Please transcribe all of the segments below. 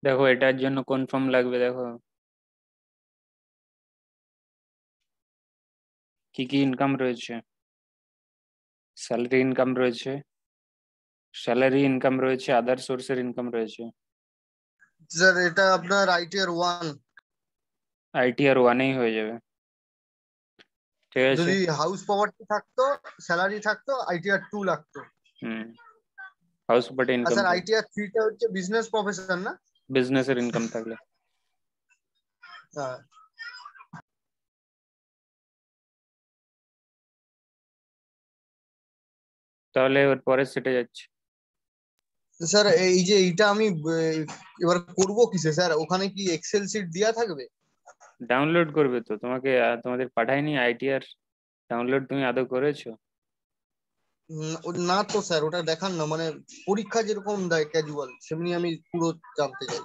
দেখো এটার জন্য কোন ফর্ম লাগবে, দেখো কি কি ইনকাম রয়েছে। স্যালারি ইনকাম রয়েছে, স্যালারি ইনকাম রয়েছে, আদার সোর্সের ইনকাম রয়েছে। স্যার এটা আপনার আইটিআর 1। আইটিআর ওয়ানেই হয়ে যাবে, ঠিক আছে। যদি হাউস প্রপার্টি থাকতো, স্যালারি থাকতো, আইটিআর 2 লাগতো। হুম, হাউস প্রপার্টি আর ইনকাম স্যার থাকবে, আইটিআর 3টা হচ্ছে বিজনেস প্রফেশন না? বিজনেসের ইনকাম থাকলে। হ্যাঁ। তাহলে এবার পরের সেটে যাচ্ছে। স্যার এই যে এইটা আমি এবার করব কিসে স্যার? ওখানে কি এক্সেল শিট দেওয়া থাকবে? ডাউনলোড করবে তো, তোমাকে তোমাদের পাঠায়নি আইটিআর? ডাউনলোড তুমি আদৌ করেছো? না তো স্যার, ওটা দেখান না, মানে পরীক্ষা যেরকম দেয় ক্যাজুয়াল, সেমনি আমি পুরো জানতে চাই।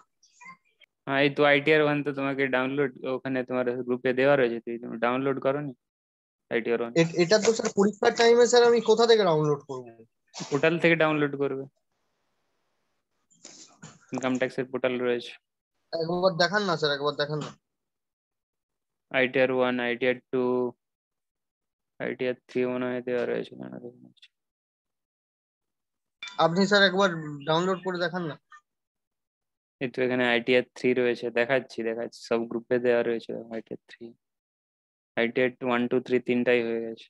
হ্যাঁ, এই তো আইটিআর ওয়ান তো তোমাকে ডাউনলোড ওখানে তোমার গ্রুপে দেওয়া রয়েছে, তুমি ডাউনলোড করোনি আইটিআর ওয়ান? এটা তো স্যার পরীক্ষার টাইমে স্যার আমি কোথা থেকে ডাউনলোড করব? পোর্টাল থেকে ডাউনলোড করবে, ইনকাম ট্যাক্সের পোর্টাল রয়েছে। একবার দেখান না স্যার, একবার দেখান না। ITR one, ITR two, ITR three মনে হয় দেওয়া রয়েছে, না দেখুন। আপনি স্যার একবার ডাউনলোড করে দেখান না। এই তো এখানে আইটিআর থ্রি রয়েছে, দেখাচ্ছি দেখাচ্ছি, সব গ্রুপে দেওয়া রয়েছে। ITR three, ITR one two three তিনটাই হয়ে গেছে।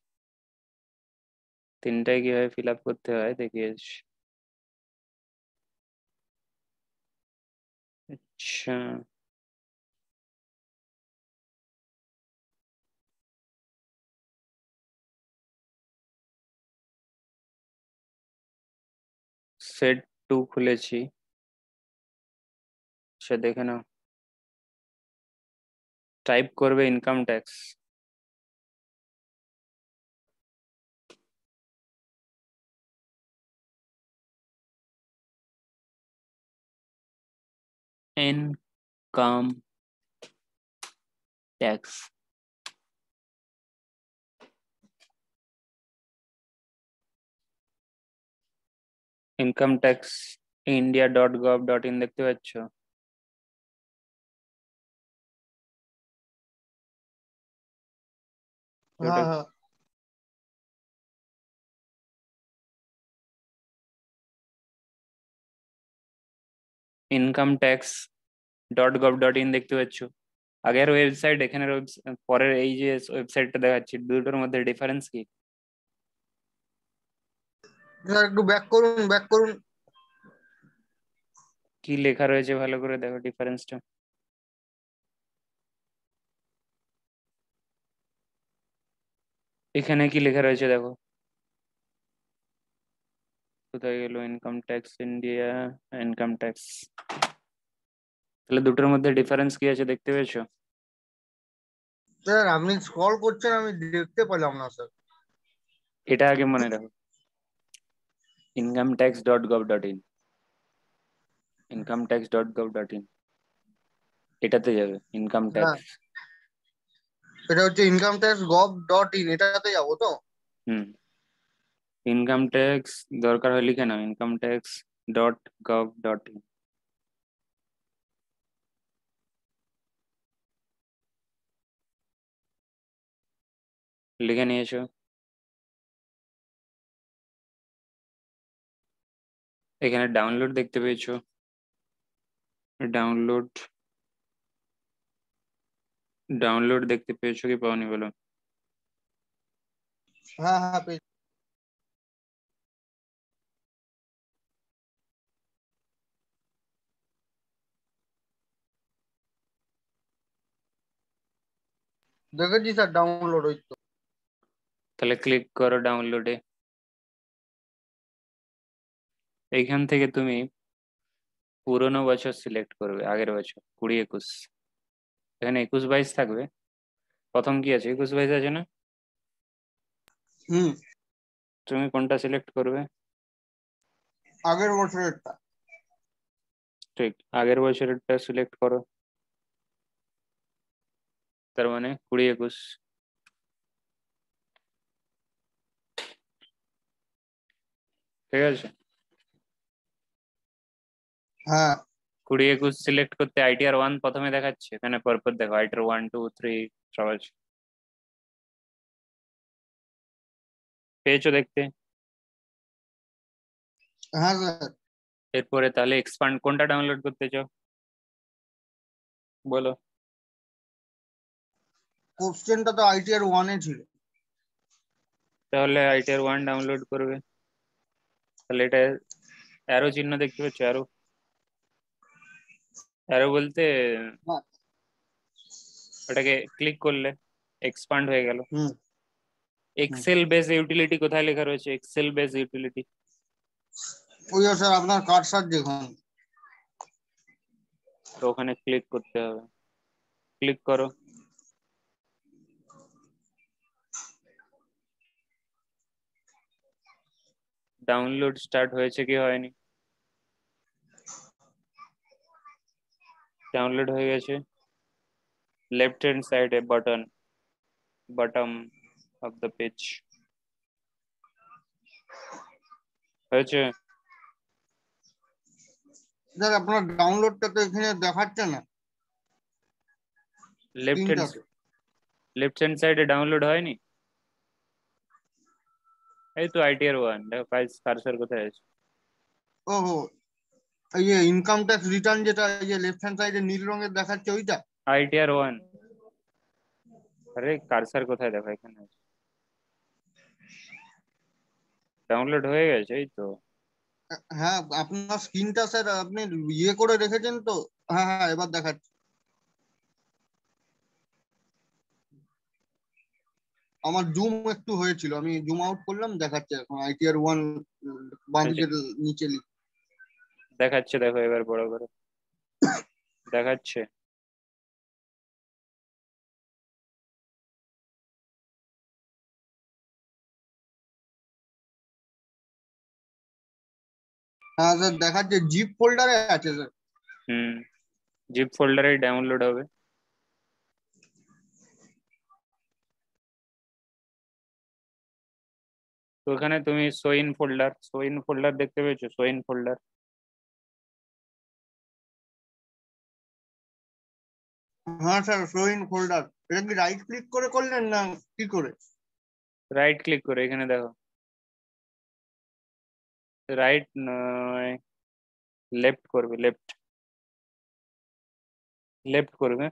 তিনটাই কিভাবে ফিল আপ করতে হয় দেখিয়েছি। আচ্ছা, সেট টু খুলেছি, সে দেখে নাও। টাইপ করবে income tax, income tax. Income tax india.gov.in দেখতে পাচ্ছ? ওটা হ্যাঁ হ্যাঁ। income tax.gov.in দেখতে পাচ্ছ? আগের ওয়েবসাইট, এখানের পরের এই যে ওয়েবসাইটটা দেখাচ্ছি, দুটোর মধ্যে ডিফারেন্স কি? স্যার একটু ব্যাক করুন, ব্যাক করুন। কি লেখা রয়েছে ভালো করে দেখো ডিফারেন্সটা। এখানে কি লেখা রয়েছে দেখো, কোথায় গেল income tax India, income tax. তাহলে দুটোর মধ্যে ডিফারেন্স কি আছে দেখতে পেয়েছো? স্যার আপনি স্ক্রল করছেন, আমি দেখতে পেলাম না স্যার। এটা আগে মনে রাখো, incometax.gov.in, incometax.gov.in, এটাতে যাবে ইনকাম হ্যাঁ, ট্যাক্স। এটা হচ্ছে income.tax.gov.in, এটাতে যাবো তো? হুম, ইনকাম ট্যাক্স দরকার হয় লিখে নাও, incometax.gov.in, লিখে নিয়েছো? এখানে ডাউনলোড দেখতে পেয়েছো? ডাউনলোড, ডাউনলোড দেখতে পেয়েছো কি পাওনি বলো? হ্যাঁ হ্যাঁ, দেখেছি স্যার, ডাউনলোড হইতো। তাহলে ক্লিক করো ডাউনলোডে। এইখান থেকে তুমি পুরোনো বছর সিলেক্ট করবে, আগের বছর 20-21। এখানে 21-22 থাকবে, প্রথম কি আছে 21-22 আছে না? হুম। তুমি কোনটা সিলেক্ট করবে? আগের বছরেরটা। ঠিক, আগের বছরেরটা সিলেক্ট করো, তার মানে 20-21। ঠিক আছে, হ্যাঁ। 20 21 সিলেক্ট করতে আইটিআর 1 প্রথমে দেখাচ্ছে, এখানে পরপর দেখো আইটিআর 1 2 3 সব আছে, পেয়েছো দেখতে? হ্যাঁ স্যার। এরপরে তাহলে এক্সপান্ড কোনটা ডাউনলোড করতে চাও বলো? কোশ্চেনটা তো আইটিআর 1 এ ছিল। তাহলে আইটিআর 1 ডাউনলোড করবে, তাহলে এটা অ্যারো চিহ্ন দেখতে পাচ্ছ? অ্যারো, অ্যারো বলতে হ্যাঁ। ওটাকে ক্লিক করলে এক্সপান্ড হয়ে গেল। হুম হুম। এক্সেল বেস ইউটিলিটি কোথায় লেখা রয়েছে? এক্সেল বেস ইউটিলিটি, ওই যে স্যার আপনার কার্সার দেখুন। তো ওখানে ক্লিক করতে হবে, ক্লিক করো। ডাউনলোড স্টার্ট হয়েছে কি হয়নি? ডাউনলোড হয়ে গেছে। লেফট হ্যান্ড সাইডে button, bottom of the page হয়েছে। স্যার আপনার ডাউনলোডটা তো এখানে দেখাচ্ছে না লেফট হ্যান্ড, স্ক্রিনটাতে। লেফট হ্যান্ড সাইডে ডাউনলোড হয়নি? এই তো আইটিআর 1, দেখো কার্সার কোথায় আছে? ওহো, এই যে ইনকাম ট্যাক্স রিটার্ন যেটা এই যে লেফট হ্যান্ড সাইডে নীল রঙের দেখাচ্ছে ওইটা। আইটিআর 1, আরে কার্সার কোথায় দেখো, এখানে আছে। ডাউনলোড হয়ে গেছে এই তো। হ্যাঁ আপনার স্ক্রিনটা স্যার আপনি ইয়ে করে রেখেছেন তো। হ্যাঁ হ্যাঁ এবার দেখাচ্ছে। আমার জুম একটু হয়েছিল, আমি জুম আউট করলাম, দেখাচ্ছে এখন আইটিআর 1 বাঁ আচ্ছা, দিকের নিচে দেখাচ্ছে দেখো এবার বড় করে দেখাচ্ছে। হ্যাঁ স্যার দেখাচ্ছে জিপ ফোল্ডারে আছে স্যার। হুম, জিপ ফোল্ডারে ডাউনলোড হবে। তো ওখানে তুমি সোইন ফোল্ডার, সোইন ফোল্ডার দেখতে পেয়েছো? সোইন ফোল্ডার, হ্যাঁ স্যার শোইন ফোল্ডার। এটা কি রাইট ক্লিক করে করলেন না কি করে? রাইট ক্লিক করে এখানে দেখো, রাইট নয়, লেফট করবে, লেফট, লেফট করবে।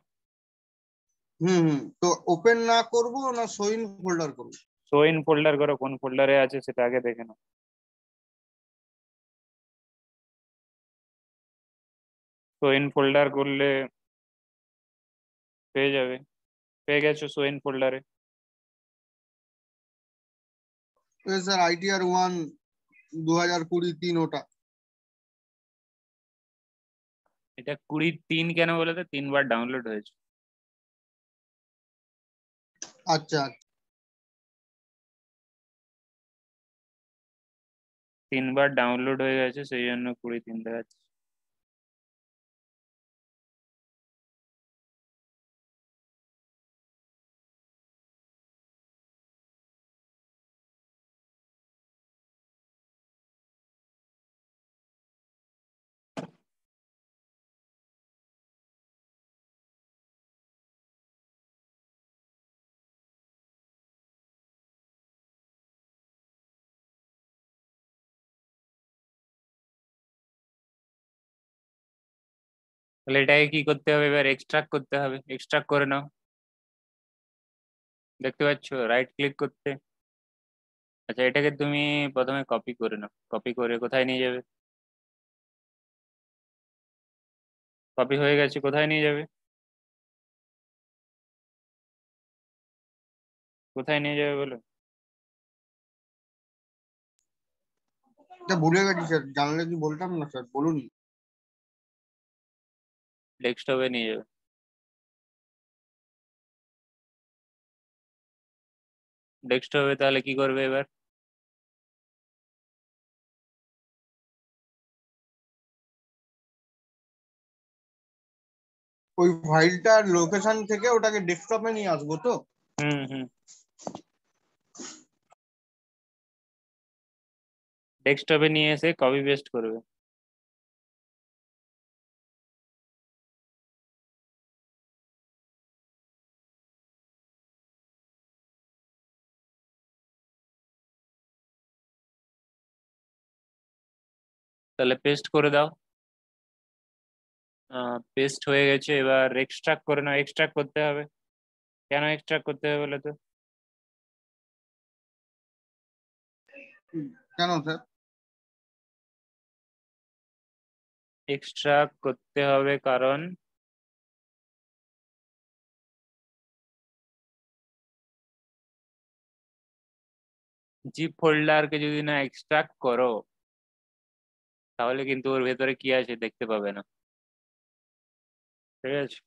হুম হুম, তো ওপেন না করব না শোইন ফোল্ডার করব? সোইন ফোল্ডার করো, কোন ফোল্ডারে আছে সেটা আগে দেখে নাও। সোইন ফোল্ডার করলে পেয়ে যাবে, পেয়ে গেছো সোইন ফোল্ডারে। স্যার আইটিআর 1 2020 3 ওটা। এটা 20 3 কেন বলে তো 3 বার ডাউনলোড হয়েছে। আচ্ছা। 3 বার ডাউনলোড হয়ে গেছে সেই জন্য 20 3 দেখাচ্ছে। তাহলে এটাকে কি করতে হবে এবার? এক্সট্রাক্ট করতে হবে, এক্সট্রাক্ট করে নাও। দেখতে পাচ্ছ রাইট ক্লিক করতে। আচ্ছা, এটাকে তুমি প্রথমে কপি করে নাও, কপি করে কোথায় নিয়ে যাবে? কপি হয়ে গেছে, কোথায় নিয়ে যাবে? কোথায় নিয়ে যাবে বলো? এটা ভুলে গেছি স্যার, জানলে কি বলতাম না স্যার, বলুন। ডেস্কটপে নিয়ে যাবে। ডেস্কটপে তাহলে কি করবে এবার? ওই ফাইলটার লোকেশন থেকে ওটাকে ডেস্কটপে নিয়ে আসবো তো? হুম হুম, ডেস্কটপে নিয়ে এসে কপি পেস্ট করবে। তাহলে পেস্ট করে দাও। পেস্ট হয়ে গেছে, এবার এক্সট্রাক্ট করে নাও। এক্সট্রাক্ট করতে হবে, কেন এক্সট্রাক্ট করতে হবে বলো তো? কেন স্যার? এক্সট্রাক্ট করতে হবে কারণ জিপ ফোল্ডারকে যদি না এক্সট্রাক্ট করো তাহলে কিন্তু ওর ভেতরে কি আছে দেখতে পাবে না, ঠিক আছে?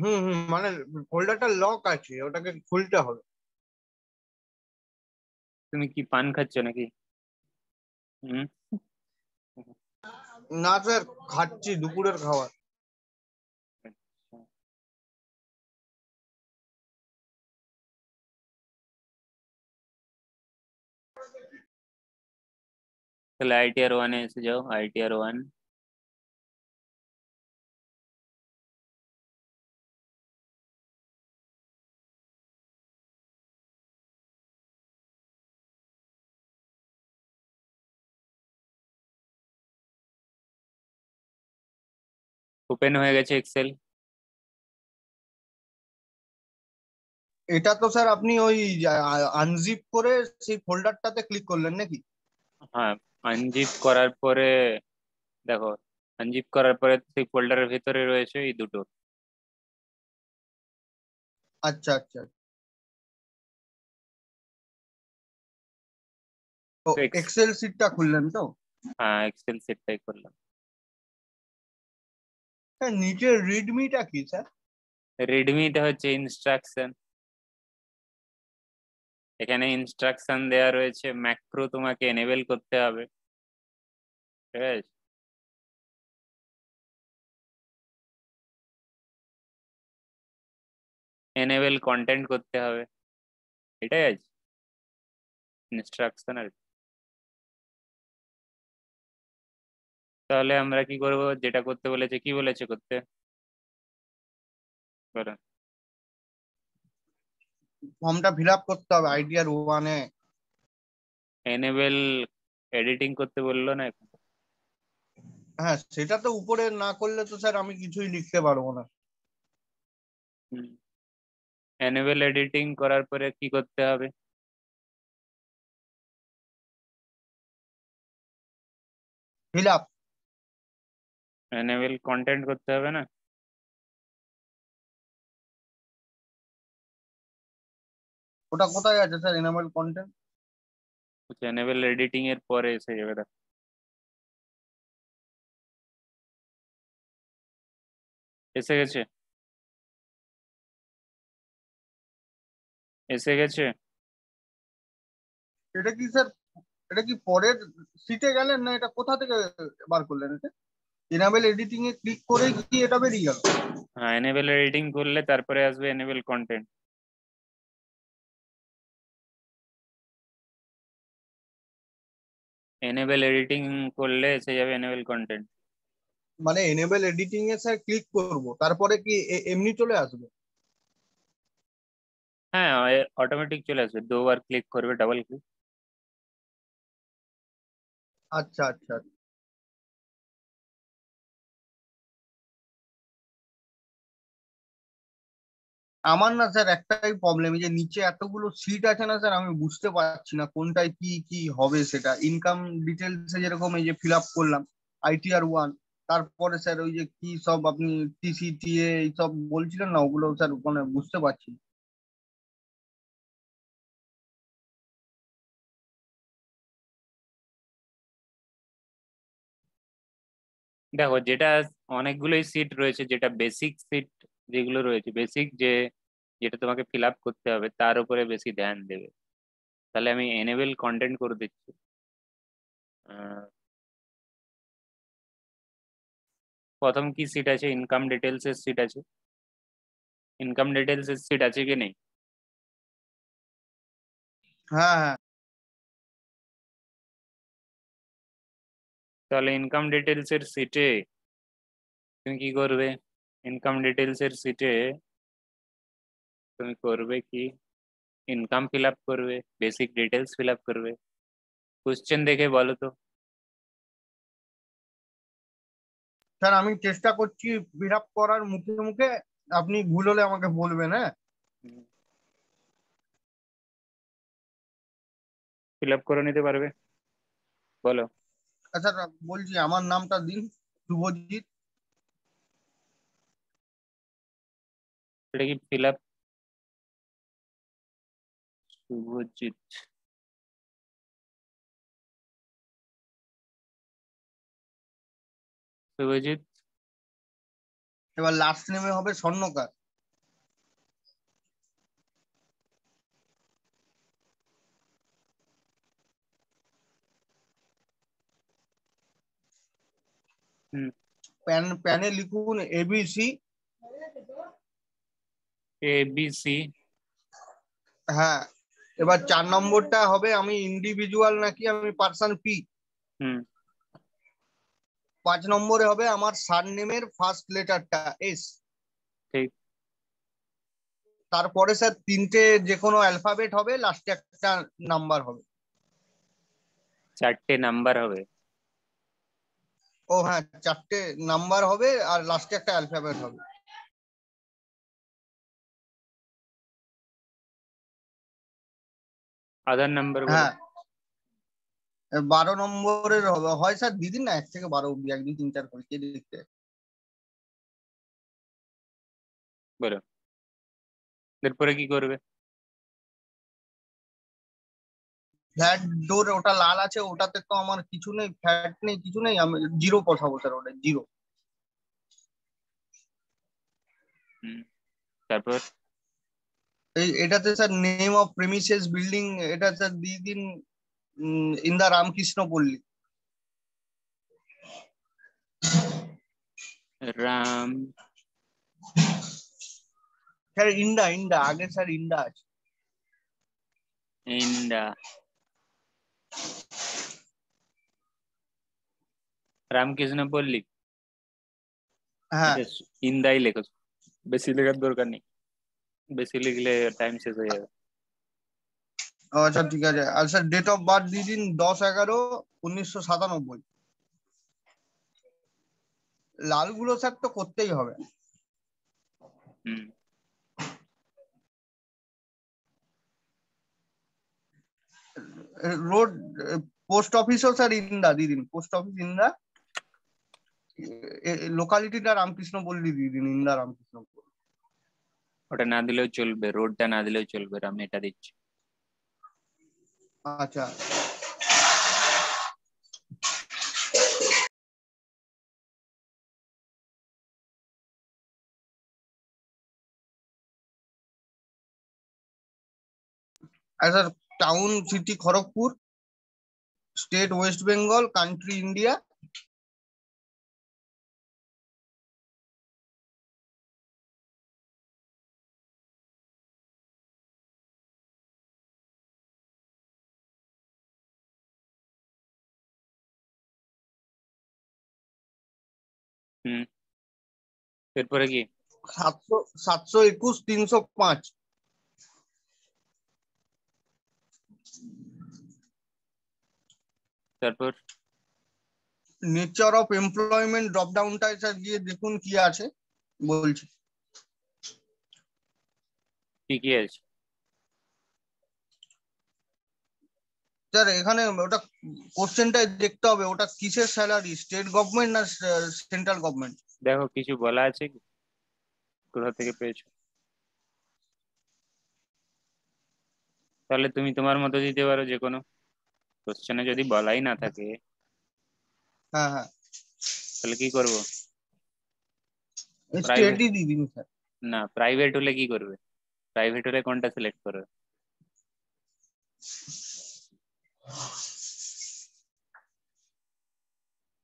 হুম হুম, মানে ফোল্ডারটা লক আছে, ওটাকে খুলতে হবে। তুমি কি পান খাচ্ছ নাকি? হুম। না স্যার, খাচ্ছি দুপুরের খাবার। আচ্ছা। তাহলে ITR 1 এসে যাও, ITR 1। ওপেন হয়ে গেছে এক্সেল। এটা তো স্যার আপনি ওই আনজিপ করে সেই ফোল্ডারটাতে ক্লিক করলেন নাকি? হ্যাঁ, আনজিপ করার পরে দেখো, আনজিপ করার পরে সেই ফোল্ডারের ভেতরে রয়েছে এই দুটো। আচ্ছা আচ্ছা। তো তো এক্সেল শিটটা খুললেন তো? হ্যাঁ, এক্সেল সেটটাই করলাম। স্যার নিচের রিডমিটা কি স্যার? রেডমিটা হচ্ছে ইনস্ট্রাকশন। এখানে ইনস্ট্রাকশন দেওয়া রয়েছে, ম্যাক্রো তোমাকে এনেবল করতে হবে, ঠিক আছে? এনেবল কন্টেন্ট করতে হবে, এটাই আছে ইনস্ট্রাকশন আর কি। তাহলে আমরা কি করব, যেটা করতে বলেছে, কি বলেছে করতে? বলো। ফর্মটা ফিল আপ করতে হবে আইডিয়ার ওয়ানে। এনেবল এডিটিং করতে বললো না এখন? হ্যাঁ, সেটা তো উপরে না করলে তো স্যার আমি কিছুই লিখতে পারবো না। এনেবল এডিটিং করার পরে কি করতে হবে? Fill up. এনেবল কন্টেন্ট করতে হবে না? ওটা কোথায় আছে sir, enamel content? Enable editing এর পরে এসে যাবে, দেখো। এসে গেছে, এসে গেছে। এটা কি স্যার, এটা কি পরের সিটে গেলেন না এটা কোথা থেকে বার করলেন এটা? এনাবেল এডিটিং এ ক্লিক করে কি এটা বেরিয়ে গেল? হ্যাঁ, এনেবল এডিটিং করলে তারপরে আসবে এনেবল কন্টেন্ট। এনেবল এডিটিং করলে এসে যাবে এনেবল কন্টেন্ট। মানে এনেবেল এডিটিং এ স্যার ক্লিক করব, তারপরে কি এমনি চলে আসবে? হ্যাঁ, অটোমেটিক চলে আসবে, দুবার ক্লিক করবে, ডাবল ক্লিক। আচ্ছা আচ্ছা। আমার না স্যার একটাই প্রবলেম, যে নিচে এতগুলো সিট আছে না স্যার, আমি বুঝতে পারছি না কোনটায় কি কি হবে। সেটা ইনকাম ডিটেলস যেরকম এই যে ফিল আপ করলাম ITR 1, তারপরে স্যার ওই যে কি সব আপনি TCTA এই সব বলছিলেন না, ওগুলো স্যার মানে বুঝতে পারছি না। দেখো, যেটা অনেকগুলোই সিট রয়েছে, যেটা বেসিক সিট যেগুলো রয়েছে, বেসিক যে যেটা তোমাকে ফিল আপ করতে হবে তার উপরে বেশি ধ্যান দেবে। তাহলে আমি এনেবল কন্টেন্ট করে দিচ্ছি। আহ, প্রথম কি সিট আছে? ইনকাম ডিটেলস এর সিট আছে। ইনকাম ডিটেলস এর সিট আছে কি নেই? হ্যাঁ হ্যাঁ। তাহলে ইনকাম ডিটেলস এর সিটে তুমি কি করবে? ইনকাম ডিটেলস এর সিটে তুমি করবে কি, ইনকাম ফিল আপ করবে, বেসিক ডিটেলস ফিল আপ করবে। কোশ্চেন দেখে বলো তো। স্যার আমি চেষ্টা করছি ফিল আপ করার মুখে মুখে, আপনি ভুল হলে আমাকে বলবেন, হ্যাঁ? ফিল আপ করে নিতে পারবে, বলো। আচ্ছা বলছি আমার নামটা দিন, শুভজিৎ। এটা কি ফিল আপ? শুভজিৎ, শুভজিৎ। এবার লাস্ট নেমে হবে স্বর্ণকার। হুম। প্যানে লিখুন এবিসি। ABC। হ্যাঁ, এবার 4 নম্বরটা হবে আমি ইন্ডিভিজুয়াল নাকি আমি পার্সন পি। হুম। 5 নম্বরে হবে আমার সারনেমের ফার্স্ট লেটারটা এস। ঠিক। তারপরে স্যার তিনটে যে কোনো অ্যালফাবেট হবে, লাস্টে একটা নাম্বার হবে। 4টে নাম্বার হবে। ও হ্যাঁ, 4টে নাম্বার হবে আর লাস্টে একটা অ্যালফাবেট হবে। আধার নাম্বার বলো। হ্যাঁ, 12 নম্বরের হবে হয় স্যার, দিদিন না 1 থেকে 12 অব্দি, 1 2 3 4 করে কে লিখতে? বলো, এরপরে কি করবে? ফ্ল্যাট ডোর ওটা লাল আছে, ওটাতে তো আমার কিছু নেই, ফ্ল্যাট নেই, কিছু নেই, আমি জিরো বসাবো স্যার, ওটা জিরো। হুম, তারপর? এটাতে sir name of premises building, এটা স্যার দিয়ে দিন ইন্দা রামকৃষ্ণ পল্লী। রাম। স্যার ইন্ডা ইন্ডা আগে স্যার ইন্ডা আছে। ইন্ডা। রামকৃষ্ণ পল্লী। হ্যাঁ। এটা ইন্দাই লেখো, বেশি লেখার দরকার নেই, বেশি লিখলে টাইম শেষ হয়ে যাবে। আচ্ছা ঠিক আছে, আর স্যার ডেট অফ বার্থ দিয়ে দিন 10/11/1997। লালগুলো স্যার তো করতেই হবে। হুম। রোড, পোস্ট অফিসও স্যার ইন্দা দিয়ে দিন, পোস্ট অফিস ইন্দা। লোকালিটিটা রামকৃষ্ণ পল্লী দিয়ে দিন, ইন্দা রামকৃষ্ণ পল্লী। ওটা না দিলেও চলবে, রোডটা না দিলেও চলবে, আমি এটা দিচ্ছি। আচ্ছা। আর sir town city Kharagpur, state West Bengal, country India. হুম, এরপরে কি? 700 721 305। তারপর? নেচার অফ এমপ্লয়মেন্ট ড্রপ ডাউনটায় স্যার গিয়ে দেখুন কি আছে, বলছি। কি কি আছে? স্যার এখানে ওটা কোশ্চেনটাই দেখতে হবে, ওটা কিসের স্যালারি, স্টেট গভর্নমেন্ট না সেন্ট্রাল গভর্নমেন্ট? দেখো, কিছু বলা আছে কি, কোথা থেকে পেয়েছো? তাহলে তুমি তোমার মতো দিতে পারো যে কোনো, কোশ্চেনে যদি বলাই না থাকে হ্যাঁ হ্যাঁ, তাহলে কি করবো? প্রাইভেট? স্টেটই দিয়ে দিন স্যার। না, প্রাইভেট হলে কি করবে? প্রাইভেট হলে কোনটা সিলেক্ট করবে?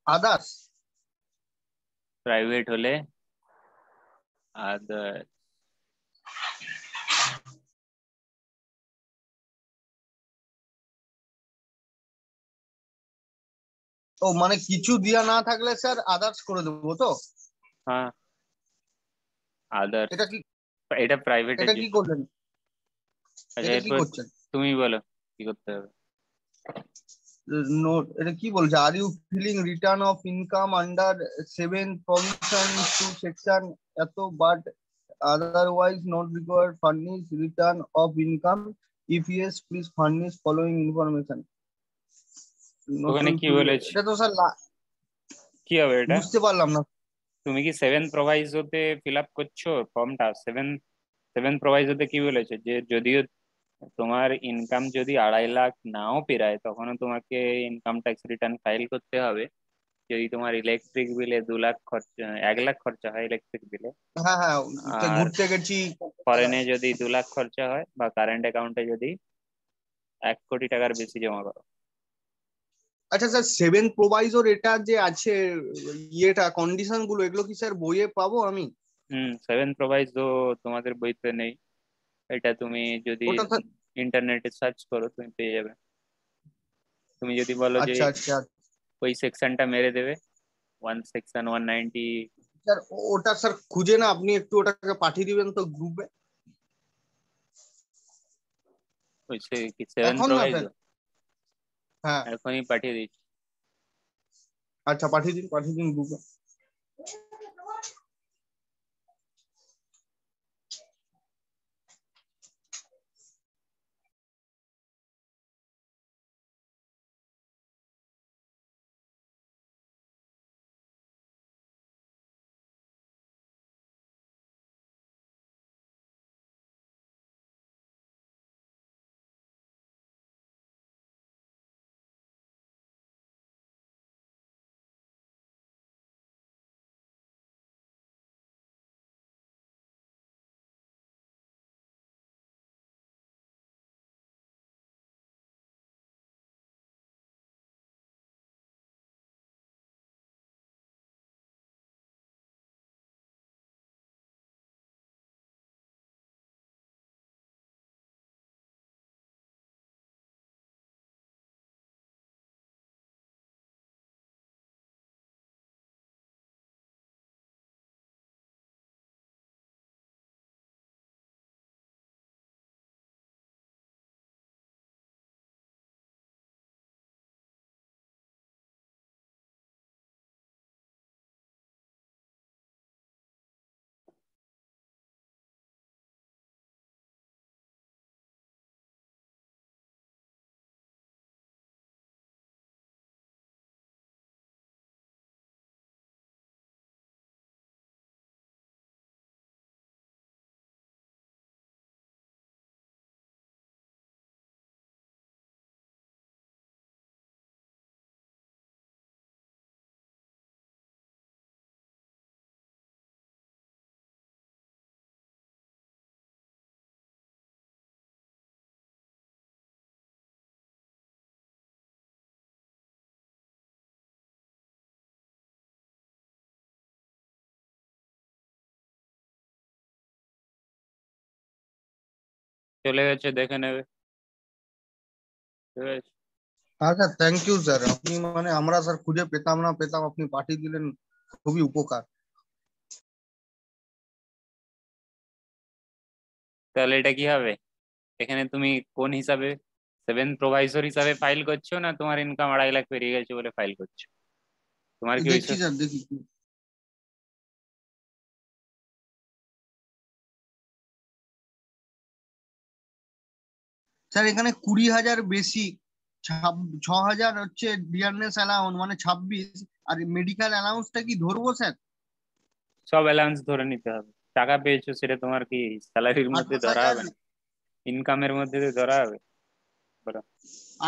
আদার্স। প্রাইভেট হলে আদার। ও মানে কিছু দিয়া না থাকলে স্যার আদার্স করে দেবো তো? হ্যাঁ, আদার্স। এটা কি, এটা প্রাইভেটের এটা কি জন্য। করলেন? আচ্ছা, এটা কি এরপর করছেন? তুমি বলো কি করতে হবে। নোট এটা কি বলছে, are you filling return of income under 7 provision to section এত, but otherwise not required furnish return of income, if yes please furnish following information. ওখানে নতুন কি বলেছে, এটা তো স্যার কি হবে এটা? বুঝতে পারলাম না। তুমি কি সেভেন প্রোভাইজোতে ফিল আপ করছো ফর্মটা? সেভেন সেভেন প্রোভাইজোতে কি বলেছে যে যদিও তোমার ইনকাম যদি 2.5 লাখ নাও পেরায় তখনও তোমাকে ইনকাম ট্যাক্স রিটার্ন ফাইল করতে হবে। যদি তোমার ইলেকট্রিক বিলে 2 লাখ খরচা, 1 লাখ খরচা হয় ইলেকট্রিক বিলে, হ্যাঁ হ্যাঁ, আর ঘুরতে গেছি। ফরেনে যদি 2 লাখ খরচা হয়, বা কারেন্ট অ্যাকাউন্টে যদি 1 কোটি টাকার বেশি জমা করো। আচ্ছা স্যার, 7 প্রোভাইজোর এটা যে আছে, ইয়েটা কন্ডিশন গুলো এগুলো কি স্যার বইয়ে পাবো আমি? সেভেন প্রোভাইজো তোমাদের বইতে নেই, এটা তুমি যদি ওটা স্যার, ইন্টারনেটে সার্চ করো তুমি পেয়ে যাবে। তুমি যদি বলো যে আচ্ছা আচ্ছা ওই সেকশনটা মেরে দেবে, সেকশন 190। স্যার, ওটা স্যার খুঁজে না আপনি একটু ওটাকে পাঠিয়ে দিবেন তো গ্রুপে। ওই কি সেভেন এখন না স্যার? প্রোভাইজো হ্যাঁ, এখনই পাঠিয়ে দিচ্ছি। আচ্ছা পাঠিয়ে দিন গ্রুপে। চলে গেছে, দেখে নেবে। ঠিক আছে। হ্যাঁ স্যার, থ্যাংক ইউ স্যার, আপনি মানে আমরা স্যার খুঁজে পেতাম, আপনি পাঠিয়ে দিলেন, খুবই উপকার। তাহলে এটা কি হবে, এখানে তুমি কোন হিসাবে, সেভেন প্রোভাইজর হিসাবে ফাইল করছো, না তোমার ইনকাম 2.5 লাখ পেরিয়ে গেছে বলে ফাইল করছো? তোমার কি ওই দেখছি স্যার, দেখি স্যার, এখানে 20,000 বেশি, 6,000 হচ্ছে ডিয়ারনেস অ্যালাউন্স মানে 26, আর মেডিকেল অ্যালাউন্সটা কি ধরবো স্যার? সব অ্যালাউন্স ধরে নিতে হবে। টাকা পেয়েছো সেটা তোমার কি স্যালারির মধ্যে ধরা 28,000, হবে না, ইনকামের মধ্যে দিয়ে ধরা হবে? বলো।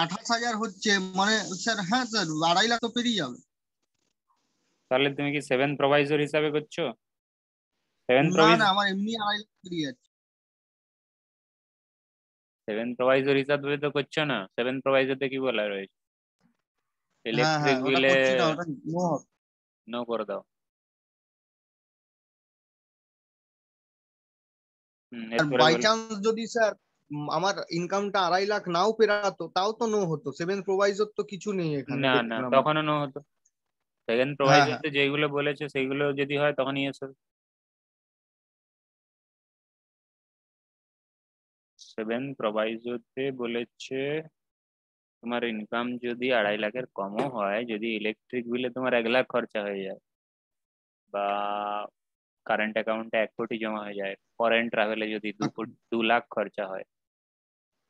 28,000 হচ্ছে মানে স্যার, হ্যাঁ স্যার 2.5 লাখ তো পেরিয়ে যাবে। তাহলে তুমি কি সেভেন প্রোভাইজর হিসাবে করছো? সেভেন না প্রভিজ না, আমার এমনি 2.5 লাখ পেরিয়ে যাচ্ছে। সেভেন প্রোভাইজর হিসাবে তো করছো না, সেভেন প্রোভাইজরতে কি বলা রয়েছে, হ্যাঁ ইলেকট্রিক হ্যাঁ, ওটা বিলে করছি না, ওটা নো হবে। নো করে দাও। আর এরপরে বাই বল। চান্স যদি স্যার আমার ইনকামটা 2.5 লাখ নাও পেরাতো, তাও তো নো হতো, 7 প্রোভাইজর তো কিছু নেই এখানে না না, দেখলাম। তখনও নো হতো। সেকেন্ড হ্যাঁ হ্যাঁ, প্রোভাইজরতে যেগুলো বলেছে সেইগুলো যদি হয় তখনই এসো। সেভেন প্রোভাইজরতে বলেছে তোমার ইনকাম যদি 2.5 লাখের কমও হয়, যদি ইলেকট্রিক বিলে তোমার 1 লাখ খরচা হয়ে যায়, বা কারেন্ট অ্যাকাউন্টে 1 কোটি জমা হয়ে যায়, ফরেন ট্রাভেলে যদি 2 লাখ খরচা হয়,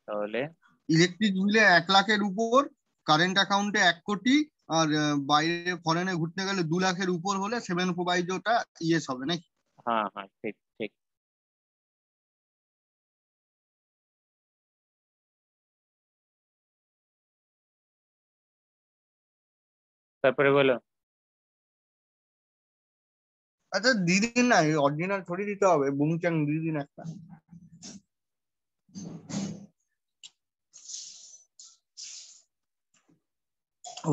তাহলে ইলেকট্রিক বিলে 1 লাখের উপর, কারেন্ট অ্যাকাউন্টে 1 কোটি, আর বাইরে ফরেনে ঘুরতে গেলে 2 লাখের উপর হলে সেভেন প্রোভাইডারটা ইয়েস হবে নাকি? হ্যাঁ হ্যাঁ, ঠিক ঠিক। তারপরে বলো। আচ্ছা দিদি, না অরিজিনাল ছড়ি দিতে হবে, বুমচাং দিদি একটা।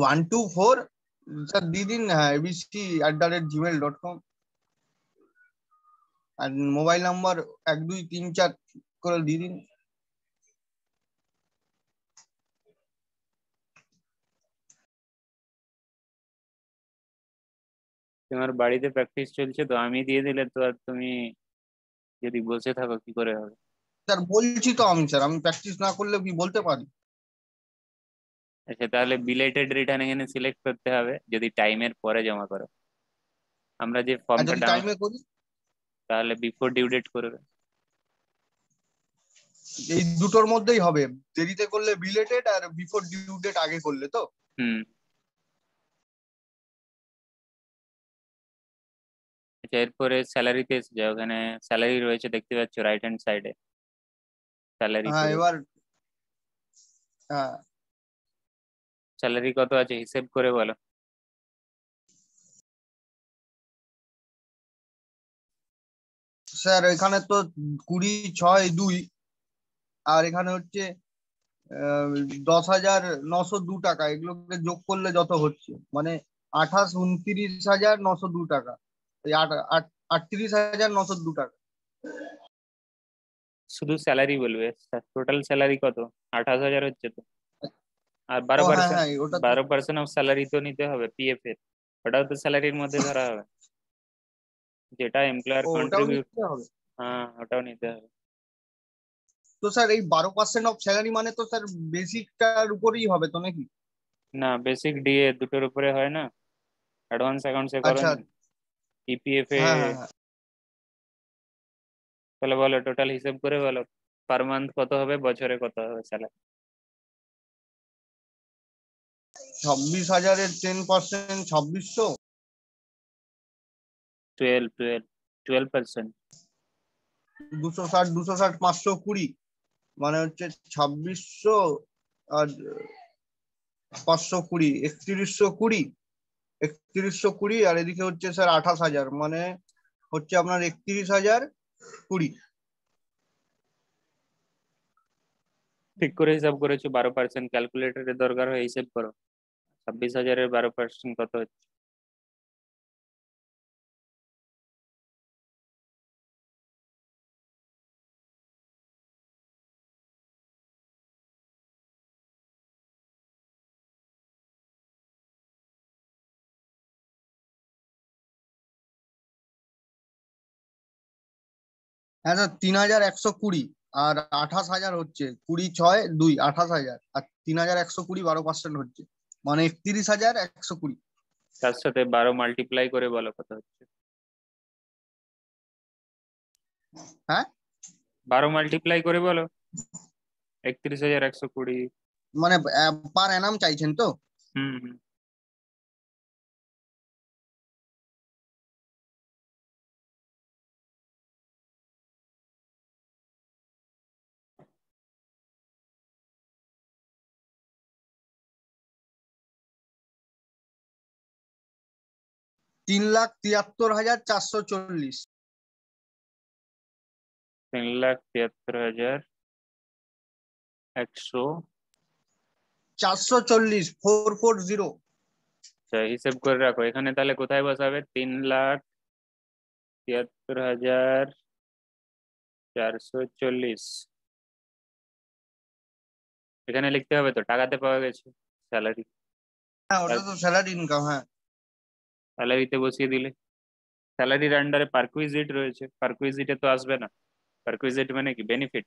124 স্যার দিদিন, হ্যাঁ abc@gmail.com, আর মোবাইল নাম্বার 1234 করে দিদিন। তোমার বাড়িতে প্র্যাকটিস চলছে তো, আমি দিয়ে দিলে তো আর তুমি যদি বসে থাকো কি করে হবে? স্যার বলছি তো আমি, স্যার আমি প্র্যাকটিস না করলে কি বলতে পারি? আচ্ছা, তাহলে বিলেটেড রিটার্ন এখানে সিলেক্ট করতে হবে যদি টাইমের পরে জমা করো। আমরা যে আর ফর্মটা যদি ডাউন, টাইমে করি? তাহলে বিফোর ডিউ ডেট করবে। এই দুটোর মধ্যেই হবে, দেরিতে করলে বিলেটেড, আর বিফোর ডিউ ডেট আগে করলে তো? হুম। আচ্ছা, এরপরে স্যালারিতে এসে যাও, ওখানে স্যালারি রয়েছে দেখতে পাচ্ছ রাইট হ্যান্ড সাইডে, স্যালারি হ্যাঁ পুরো। এবার, হ্যাঁ স্যালারি কত আছে হিসেব করে বলো। স্যার এখানে তো 20/6/2, আর এখানে হচ্ছে 10,902 টাকা, এগুলোকে যোগ করলে যত হচ্ছে মানে 29,29,902 টাকা, এই 38,902 টাকা। শুধু স্যালারি বলবে, টোটাল স্যালারি কত? 28,000 হচ্ছে তো। আর ও বারো হ্যাঁ পার্সেন্ট হ্যাঁ, ওটা তো। 12% অফ স্যালারি তো নিতে হবে পিএফ এর, ওটাও তো স্যালারির মধ্যে ধরা হবে, যেটা এমপ্লয়ার ও ওটাও কন্ট্রিবিউট। নিতে হবে? হ্যাঁ, ওটাও নিতে হবে। তো স্যার এই 12% অফ স্যালারি মানে তো স্যার বেসিকটার উপরেই হবে তো নাকি? না, বেসিক ডিএ দুটোর উপরে হয় না, অ্যাডভান্স অ্যাকাউন্টসে আচ্ছা। করনি, ইপিএফ এ। হ্যাঁ হ্যাঁ হ্যাঁ। তাহলে বলো, টোটাল হিসেব করে বলো, পার মান্থ কত হবে, বছরে কত হবে স্যালারি? 26,000-এর 10% 2,600। 12%। 260, 260, 520, মানে হচ্ছে 2,600, আর 520, 3,120, 3,120, আর এদিকে হচ্ছে স্যার 28,000, মানে হচ্ছে আপনার 31,020। ঠিক করে হিসাব করেছো? 12% ক্যালকুলেটরের দরকার হয়, হিসেব করো। 26,000-এর 12% কত হচ্ছে? হ্যাঁ স্যার 3,120, আর 28,000 হচ্ছে 20/6/2, 28,000, আর 3,120 12% হচ্ছে মানে 31,120। তার সাথে 12 মাল্টিপ্লাই করে বলো কত হচ্ছে। হ্যাঁ 12 মাল্টিপ্লাই করে বলো, 31,120। মানে পার অ্যানাম চাইছেন তো? হুম হুম। 3,73,440। 3,73,100। 440, 440। আচ্ছা, হিসেব করে রাখো এখানে, তাহলে কোথায় বসাবে? 3,73,440 এখানে লিখতে হবে তো, টাকাতে পাওয়া গেছে স্যালারি। হ্যাঁ ওটা তো স্যালারি ইনকাম, হ্যাঁ। স্যালারিতে বসিয়ে দিলে, স্যালারির আন্ডারে পারকুইজিট রয়েছে, পারকুইজিটে তো আসবে না। পারকুইজিট মানে কি? বেনিফিট,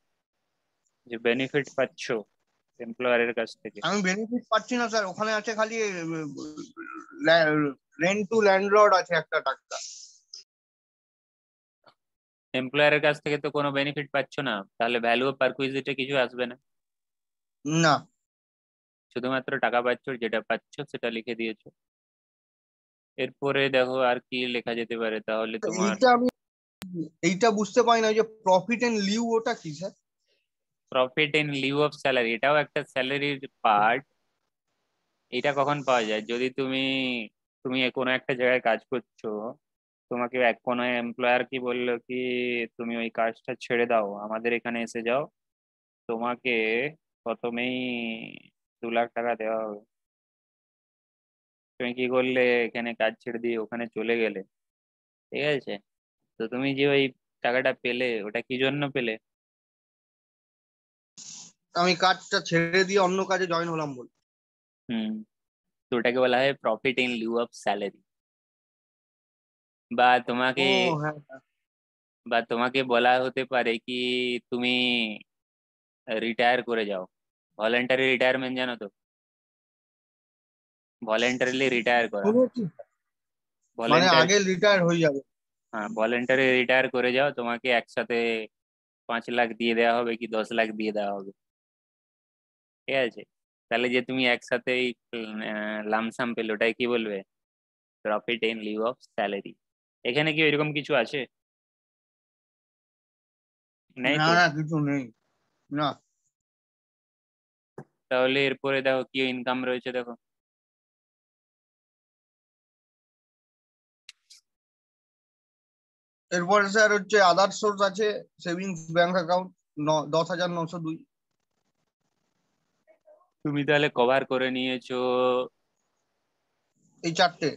যে বেনিফিট পাচ্ছ এমপ্লয়ারের কাছ থেকে। আমি বেনিফিট পাচ্ছি না স্যার, ওখানে আছে খালি রেন্ট টু ল্যান্ডলর্ড আছে একটা টাকা। এমপ্লয়ারের কাছ থেকে তো কোনো বেনিফিট পাচ্ছ না, তাহলে ভ্যালু অফ পারকুইজিটে কিছু আসবে না, না শুধুমাত্র টাকা পাচ্ছ, যেটা পাচ্ছ সেটা লিখে দিয়েছো। এরপরে দেখো আর কি লেখা যেতে পারে তাহলে তোমার। এইটা আমি এইটা বুঝতে পারি না, ওই যে প্রফিট এন্ড লিউ ওটা কি sir? Profit in Liu of salary, এটাও একটা স্যালারির পার্ট। এটা কখন পাওয়া যায়, যদি তুমি তুমি কোনো একটা জায়গায় কাজ করছো, তোমাকে কোনো এমপ্লয়ার কি বললো কি তুমি ওই কাজটা ছেড়ে দাও, আমাদের এখানে এসে যাও, তোমাকে প্রথমেই 2 লাখ টাকা দেওয়া হবে। তুমি কি করলে, এখানে কাজ ছেড়ে দিয়ে ওখানে চলে গেলে, ঠিক আছে? তো তুমি যে ওই টাকাটা পেলে, ওটা কি জন্য পেলে? আমি কাজটা ছেড়ে দিয়ে অন্য কাজে জয়েন হলাম বল। হুম, তো ওটাকে বলা হয় profit in Liu of salary. বা তোমাকে ও হ্যাঁ হ্যাঁ। বা তোমাকে বলা হতে পারে কি তুমি রিটায়ার করে যাও, ভলেন্টারি রিটায়ারমেন্ট, জানো তো? ভলেন্টারিলি রিটায়ার করা। শুনেছি, মানে ভলেন্টারি, আগে রিটায়ার হয়ে যাবে। হ্যাঁ ভলেন্টারি রিটায়ার করে যাও, তোমাকে একসাথে 5 লাখ দিয়ে দেওয়া হবে কি 10 লাখ দিয়ে দেওয়া হবে, ঠিক আছে? তাহলে যে তুমি একসাথে লামসাম পেলে, ওটাই কি বলবে? Profit in Liu of salary. এখানে কি এরকম কিছু আছে? নেই না তো। না কিছু নেই। না, তাহলে এরপরে দেখো কি ইনকাম রয়েছে, দেখো। এরপরে স্যার হচ্ছে আদার সোর্স আছে, সেভিংস ব্যাংক অ্যাকাউন্ট 10,902। তুমি তাহলে কভার করে নিয়েছো এই চারটে।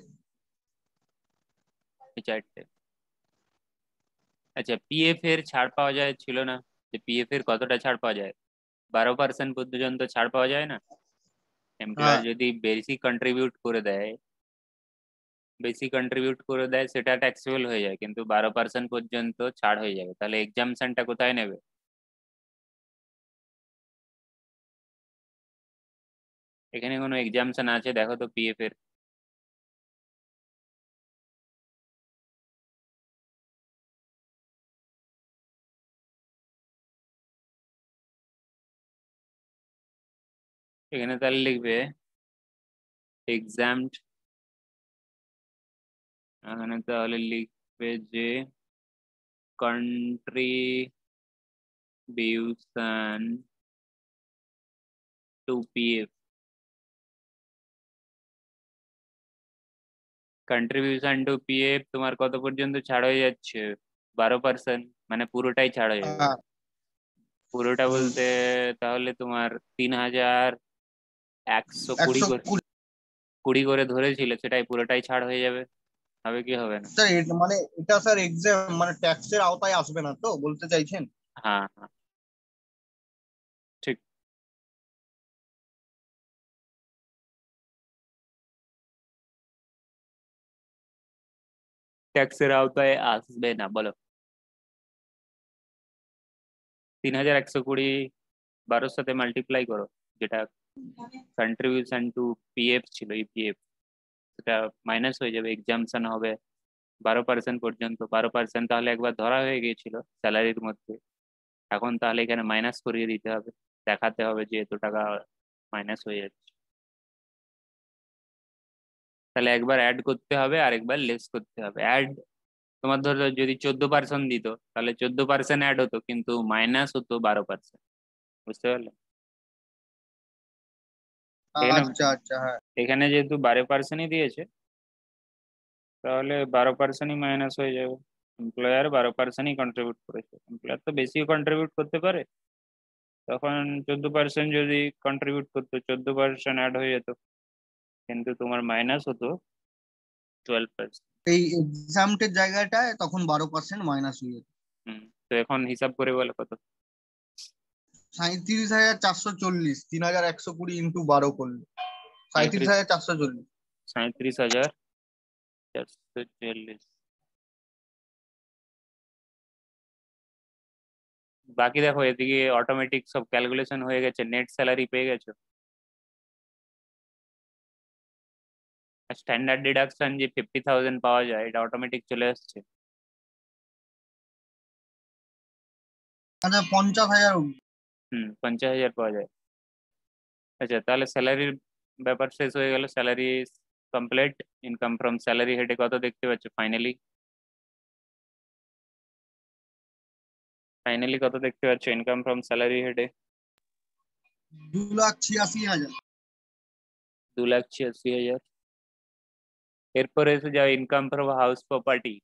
এই 4টে। আচ্ছা, পিএফ এর ছাড় পাওয়া যায় ছিল না, যে পিএফ এর কতটা ছাড় পাওয়া যায়? 12% পর্যন্ত ছাড় পাওয়া যায় না? এমপ্লয়ার হ্যাঁ যদি বেশি কন্ট্রিবিউট করে দেয় সেটা ট্যাক্সেবল হয়ে যায়, কিন্তু 12% পর্যন্ত ছাড় হয়ে যাবে, তাহলে এক্সামশনটা কোথায় নেবে? এখানে কোনো এক্সামশন আছে দেখো তো পিএফ এর। এখানে তাহলে লিখবে এক্সামড, এখানে তাহলে লিখবে যে contribution to PF. Contribution to PF তোমার কত পর্যন্ত ছাড় হয়ে যাচ্ছে? 12%, মানে পুরোটাই ছাড় হয়ে যাবে। হ্যাঁ। পুরোটা হুম। বলতে তাহলে তোমার 3,120 একশো করে, কুড়ি 20 করে ধরেছিল, সেটাই পুরোটাই ছাড় হয়ে যাবে। হবে কি হবে না? স্যার মানে এটা স্যার এক্সাম মানে ট্যাক্সের আওতায় আসবে না তো বলতে চাইছেন? হ্যাঁ হ্যাঁ, ঠিক। ট্যাক্সের আওতায় আসবে না, বলো। 3,120 12 সাথে মাল্টিপ্লাই করো, যেটা কন্ট্রিবিউশন টু পিএফ ছিল, ইপিএফ, সেটা মাইনাস হয়ে যাবে, এক্সামশন হবে 12% পর্যন্ত। 12% তাহলে একবার ধরা হয়ে গিয়েছিল স্যালারির মধ্যে, এখন তাহলে এখানে মাইনাস করিয়ে দিতে হবে, দেখাতে হবে যে এত টাকা মাইনাস হয়ে যাচ্ছে। তাহলে একবার অ্যাড করতে হবে আর একবার লেস করতে হবে। অ্যাড তোমার ধরো যদি 14% দিত, তাহলে 14% অ্যাড হতো, কিন্তু মাইনাস হতো 12%। বুঝতে পারলে? এখানে আচ্ছা আচ্ছা হ্যাঁ। এখানে যেহেতু 12%ই দিয়েছে, তাহলে 12%ই মাইনাস হয়ে যাবে। এমপ্লয়ার 12%ই কন্ট্রিবিউট করেছে, এমপ্লয়ার তো বেশিও কন্ট্রিবিউট করতে পারে, তখন 14% যদি কন্ট্রিবিউট করতো, 14% অ্যাড হয়ে যেত, কিন্তু তোমার মাইনাস হতো 12%। এই এক্সামটের জায়গাটায় তখন 12% মাইনাস হয়ে যেত। হুম, তো এখন হিসাব করে বলো কত? 37,440, 3,120 ইন্টু 12 করলে সাঁইত্রিশ সাঁত্রিশ হাজার চারশো চল্লিশ 37,440। বাকি দেখো এদিকে অটোমেটিক সব ক্যালকুলেশন হয়ে গেছে, নেট স্যালারি পেয়ে গেছো, স্ট্যান্ডার্ড ডিডাকশন যে 50,000 পাওয়া যায় এটা অটোমেটিক চলে আসছে। আচ্ছা 50,000 অব্দি। 50,000 পাওয়া যায়। আচ্ছা তাহলে স্যালারির ব্যাপার শেষ হয়ে গেল, salary complete. Income from salary হেডে কত দেখতে পাচ্ছ ফাইনালি? ফাইনালি কত দেখতে পাচ্ছ ইনকাম ফ্রম স্যালারি হেডে? 2,86,000। 2,86,000। এরপরে এসে যাও income from house property.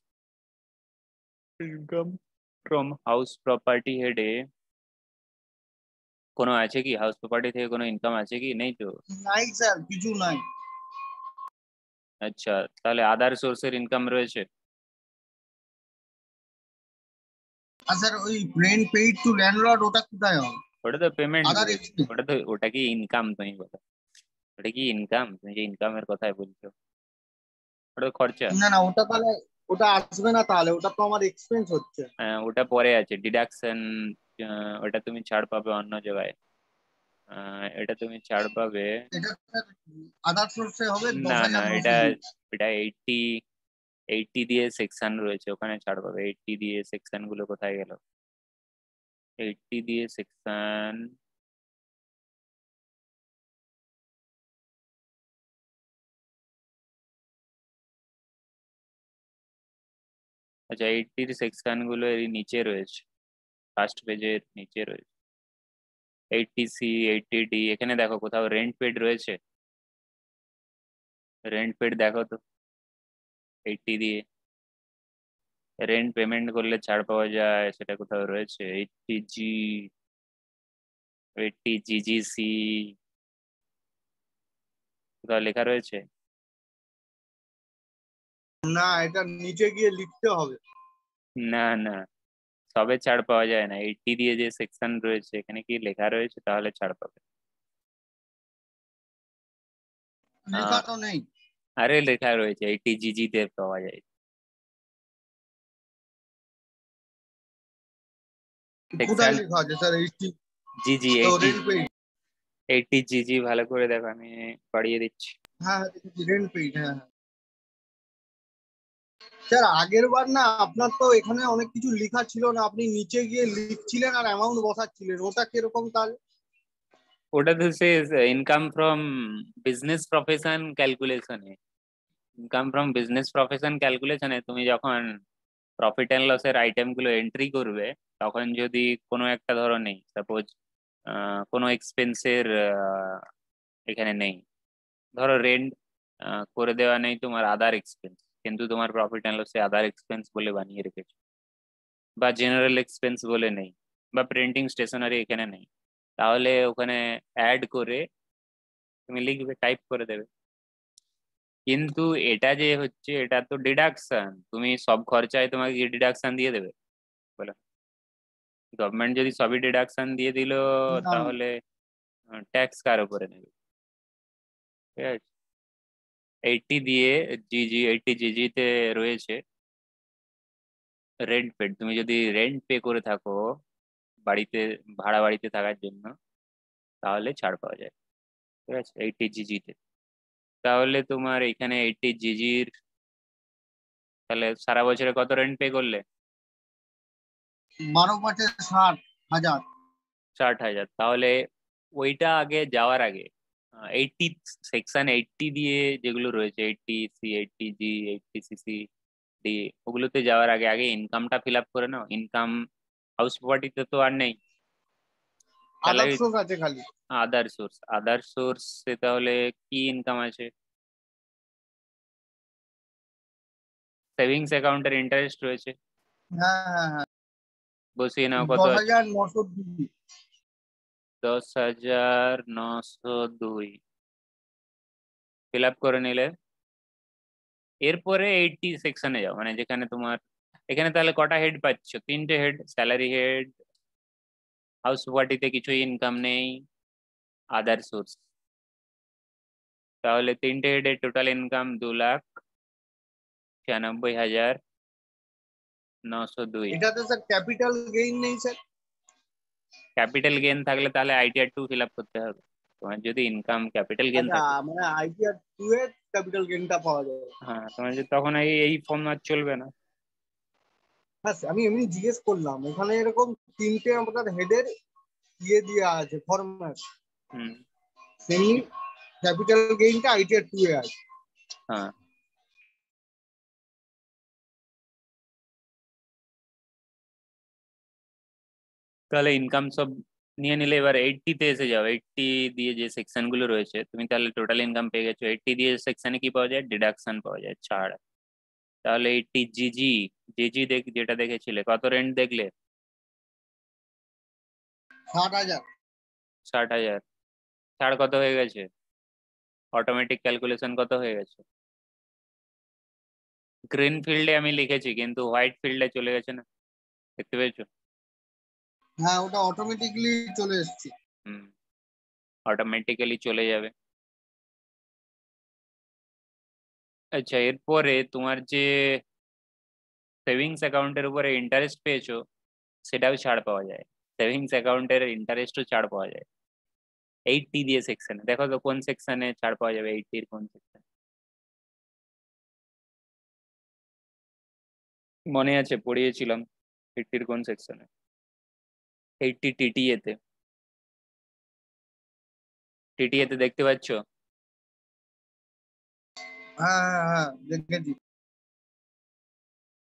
Income from house property হেডে কোনো আছে কি? হাউস প্রপার্টি থেকে কোনো ইনকাম আছে কি? নেই তো। নাই স্যার, কিছু নাই। আচ্ছা তাহলে আদার সোর্সের ইনকাম রয়েছে। আর স্যার ওই রেন্ট পেইড টু ল্যান্ডলর্ড ওটা কোথায় হবে? ওটা তো পেমেন্ট আদার গেলো। এক্সপেন্স। ওটা কি ইনকাম? তুমি বলো, ওটা কি ইনকাম? তুমি যে ইনকামের কথাই বলছো, ওটা তো খরচা। না না, ওটা তাহলে ওটা আসবে না, তাহলে ওটা তো আমার এক্সপেন্স হচ্ছে। ওটা পরে আছে ডিডাকশন। ওটা তুমি ছাড় পাবে অন্য জায়গায়। এটা তুমি ছাড় পাবে। এটা স্যার আদার সোর্সে হবে না দশ না, হাজার এটা নশো দুই এটা 80 দিয়ে সেকশন রয়েছে, ওখানে ছাড় পাবে। 80 দিয়ে সেকশন গুলো কোথায় গেল? 80 দিয়ে সেকশন, আচ্ছা 80 সেকশন গুলো এর নিচে রয়েছে, ফার্স্ট পেজের নিচে রয়েছে। 80 সি, 80 ডি, এখানে দেখো কোথাও রেন্ট পেড রয়েছে? রেন্ট পেড দেখো তো 80 দিয়ে। রেন্ট পেমেন্ট করলে ছাড় পাওয়া যায়, সেটা কোথাও রয়েছে? 80 জি, 80 জিজিসি, কোথাও লেখা রয়েছে? না, এটা নিচে গিয়ে লিখতে হবে। না না, সবে ছাড় পাওয়া যায় না। 80 দিয়ে যে সেকশন রয়েছে এখানে কি লেখা রয়েছে তাহলে ছাড় পাবে? লেখা আহ, তো নেই। আরে লেখা রয়েছে 80 জিজি তে পাওয়া যায় কোথায় সেকশন। লেখা আছে স্যার? এইচটি জিজি ও 80, রেন্ট পেইড। 80 জিজি ভালো করে দেখো, আমি বাড়িয়ে দিচ্ছি। হ্যাঁ হ্যাঁ, দেখেছি রেন্ট পেইড, হ্যাঁ হ্যাঁ। স্যার আগের বার না আপনার তো এখানে অনেক কিছু লেখা ছিল না, আপনি নিচে গিয়ে লিখছিলেন আর অ্যামাউন্ট বসাচ্ছিলেন, ওটা কিরকম তাহলে? ওটা তো সে ইনকাম ফ্রম বিজনেস প্রফেশন ক্যালকুলেশনে। ইনকাম ফ্রম বিজনেস প্রফেশন ক্যালকুলেশনে তুমি যখন প্রফিট অ্যান্ড লসের আইটেম গুলো এন্ট্রি করবে, তখন যদি কোনো একটা ধরো নেই, সাপোজ কোনো এক্সপেন্সের এখানে নেই, ধরো রেন্ট করে দেওয়া নেই তোমার আদার এক্সপেন্স, কিন্তু তোমার প্রফিট অ্যান্ড লসে আদার এক্সপেন্স বলে বানিয়ে রেখেছো, বা জেনারেল এক্সপেন্স বলে নেই, বা প্রিন্টিং স্টেশনারি এখানে নেই, তাহলে ওখানে অ্যাড করে তুমি লিখবে, টাইপ করে দেবে। কিন্তু এটা যে হচ্ছে, এটা তো ডিডাকশন, তুমি সব খরচায় তোমাকে ডিডাকশন দিয়ে দেবে বলো? গভর্নমেন্ট যদি সবই ডিডাকশন দিয়ে দিল, না না। তাহলে ট্যাক্স কার উপরে নেবে? ঠিক আছে। 80 দিয়ে জিজি, 80 জিজি তে রয়েছে রেন্ট পেড। তুমি যদি রেন্ট পে করে থাকো বাড়িতে, ভাড়া বাড়িতে থাকার জন্য, তাহলে ছাড় পাওয়া যায়। ঠিক আছে 80 জিজি তে। তাহলে তোমার এখানে 80 জিজির, তাহলে সারা বছরে কত রেন্ট পে করলে? 12 × 60,000। 60,000। তাহলে ওইটা আগে যাওয়ার আগে 80 সেকশন 80 দিয়ে যেগুলো রয়েছে, 80 সি, 80 জি, 80 সিসি ডি, ওগুলোতে যাওয়ার আগে আগে ইনকামটা ফিল আপ করে নাও। ইনকাম হাউস প্রপার্টিতে তো আর নেই, স্যালারি। আদার্স আছে খালি। আদার সোর্স, আদার সোর্সে তাহলে কি ইনকাম আছে? সেভিংস অ্যাকাউন্টের ইন্টারেস্ট রয়েছে, হ্যাঁ হ্যাঁ হ্যাঁ। বসিয়ে নাও কত দশ আছে। হাজার নশো দুই 10,902 ফিল আপ করে নিলে, এরপরে 80 সেকশনে যাও, মানে যেখানে তোমার এখানে তাহলে কটা হেড পাচ্ছ? 3টে হেড, স্যালারি হেড, হাউস প্রপার্টিতে কিছুই ইনকাম নেই, আদার সোর্স। তাহলে 3টে হেডের টোটাল ইনকাম 2,96,902। এটাতে স্যার ক্যাপিটাল গেইন নেই স্যার? ক্যাপিটাল গেইন থাকলে তাহলে আইটিআর 2 ফিল আপ করতে হবে। তোমার যদি ইনকাম ক্যাপিটাল গেইন আচ্ছা, থাকে, মানে আইটিআর 2 এর ক্যাপিটাল গেইনটা পাওয়া যাবে। হ্যাঁ তোমার যদি তখন এই ফর্ম আর চলবে না। হ্যাঁ, আমি এমনি জিজ্ঞেস করলাম, ওখানে এরকম তিনটে আমাদের হেডের ইয়ে দিয়ে আছে ফরম্যাট, হুম। সেমনি ক্যাপিটাল গেইনটা আইটিআর 2 এ আছে। হ্যাঁ, তাহলে ইনকাম সব নিয়ে নিলে এবার 80 তে এসে যাও। 80 দিয়ে যে সেকশন গুলো রয়েছে, তুমি তাহলে টোটাল ইনকাম পেয়ে গেছো। 80 দিয়ে সেকশনে কি পাওয়া যায়? ডিডাকশন পাওয়া যায়, ছাড়। তাহলে 80 জিজি, জিজি যেটা দেখেছিলে, কত রেন্ট দেখলে? 60,000। 60,000। ছাড় কত হয়ে গেছে? অটোমেটিক ক্যালকুলেশন কত হয়ে গেছে? গ্রিন ফিল্ডে আমি লিখেছি কিন্তু হোয়াইট ফিল্ডে চলে গেছে না, দেখতে পেয়েছো? হ্যাঁ, ওটা অটোমেটিকলি চলে এসছে। হুম, অটোমেটিক্যালি চলে যাবে। আচ্ছা, এরপরে তোমার যে সেভিংস অ্যাকাউন্টের উপরে ইন্টারেস্ট পেয়েছো, সেটাও ছাড় পাওয়া যায়। সেভিংস অ্যাকাউন্টের ইন্টারেস্টও ছাড় পাওয়া যায় 80 দিয়ে সেকশনে। দেখো তো কোন সেকশনে ছাড় পাওয়া যাবে, 80 কোন সেকশনে? মনে আছে, পড়িয়েছিলাম 80 কোন সেকশনে? 80 টিটিএ তে। টিটিএ তে দেখতে পাচ্ছ? হ্যাঁ হ্যাঁ হ্যাঁ, দেখেছি।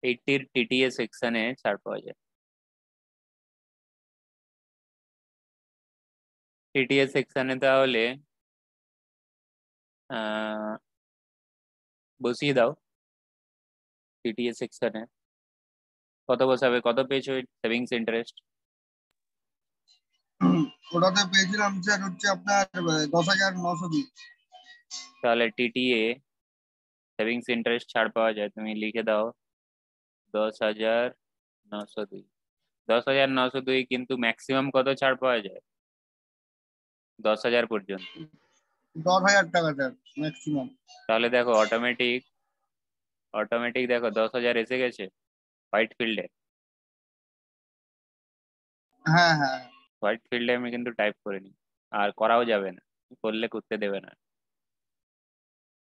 80 টিটিএ সেকশনে ছাড় পাওয়া যায়। টিটিএ সেকশনে তাহলে আহ বসিয়ে দাও। টিটিএ সেকশনে কত বসাবে? কত পেয়েছো সেভিংস ইন্টারেস্ট? ওটাতে পেয়েছিলাম স্যার হচ্ছে আপনার 10,902। তাহলে টিটিএ সেভিংস ইন্টারেস্ট ছাড় পাওয়া যায়, তুমি লিখে দাও 10,902। 10,902, কিন্তু ম্যাক্সিমাম কত ছাড় পাওয়া যায়? 10,000 পর্যন্ত। 10,000 টাকা স্যার ম্যাক্সিমাম। তাহলে দেখো অটোমেটিক, দেখো 10,000 এসে গেছে হোয়াইট ফিল্ডে। হ্যাঁ হ্যাঁ। হোয়াইট ফিল্ডে আমি কিন্তু টাইপ করিনি, আর করাও যাবে না, করলে করতে দেবে না।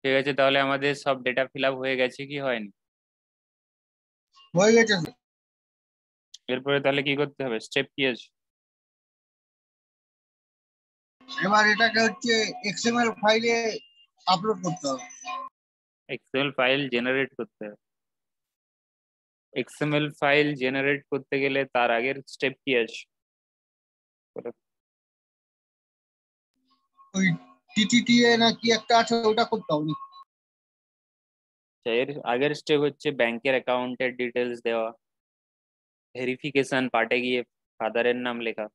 ঠিক আছে, তাহলে আমাদের সব ডেটা ফিল আপ হয়ে গেছে কি হয়নি? হয়ে গেছে স্যার। এরপরে তাহলে কি করতে হবে, স্টেপ কি আছে? এবার এটাকে হচ্ছে এক্সএমএল ফাইলে আপলোড করতে হবে। এক্সএমএল ফাইল জেনারেট করতে হবে। এক্সএমএল ফাইল জেনারেট করতে গেলে তার আগের স্টেপ কি আছে বলো? ওই টিটিটিএ না কি একটা আছে, ওটা করতে হবে। আচ্ছা, এর আগের স্টেপ হচ্ছে ব্যাংকের অ্যাকাউন্টের ডিটেলস দেওয়া। ভেরিফিকেশন পার্টে গিয়ে ফাদারের নাম লেখা,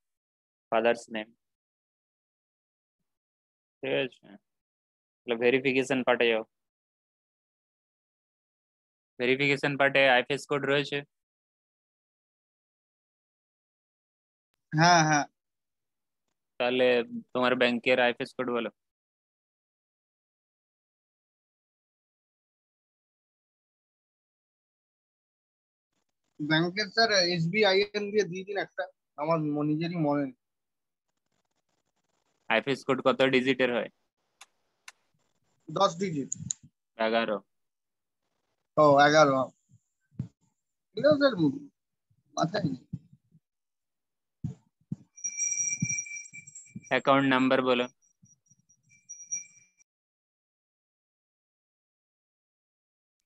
ফাদার্স নেম। ঠিক আছে, তাহলে ভেরিফিকেশন পার্টে যাও। ভেরিফিকেশন পার্টে আইএফএস কোড রয়েছে। হ্যাঁ হ্যাঁ। তাহলে তোমার ব্যাংকের আইএফএস কোড বলো। ব্যাংকের স্যার SBIN দিয়ে দিন একটা, আমার নিজেরই মনে নেই। আইএফএস কোড কত ডিজিটের হয়? 10 ডিজিট। 11। ও, 11। এটা স্যার মাথায় নেই। অ্যাকাউন্ট নাম্বার বলো।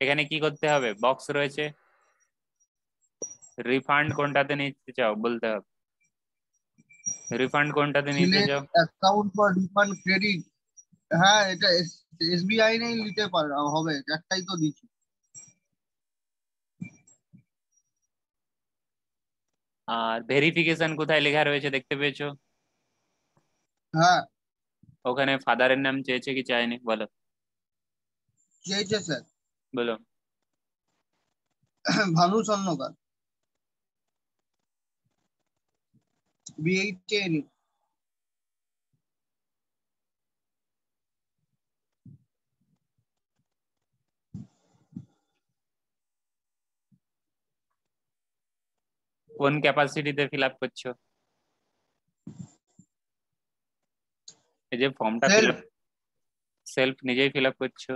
এখানে কি করতে হবে? বক্স রয়েছে, রিফান্ড কোনটাতে নিতে চাও বলতে হবে। রিফান্ড কোনটাতে নিতে সিলেক্ট চাও? Account for refund credit. হ্যাঁ, এটা SBI নেই নিতে হবে, একটাই তো দিচ্ছি। আর ভেরিফিকেশন কোথায় লেখা রয়েছে দেখতে পেয়েছো? হ্যাঁ, ওখানে ফাদারের নাম চেয়েছে কি চায়নি বলো? চেয়েছে স্যার। বলো। ভানু স্বর্ণকার। BHN। কোন ক্যাপাসিটিতে ফিল আপ করছো? এই যে ফর্মটা ফিল সেলফ। আপ, সেলফ নিজেই ফিল আপ করছো,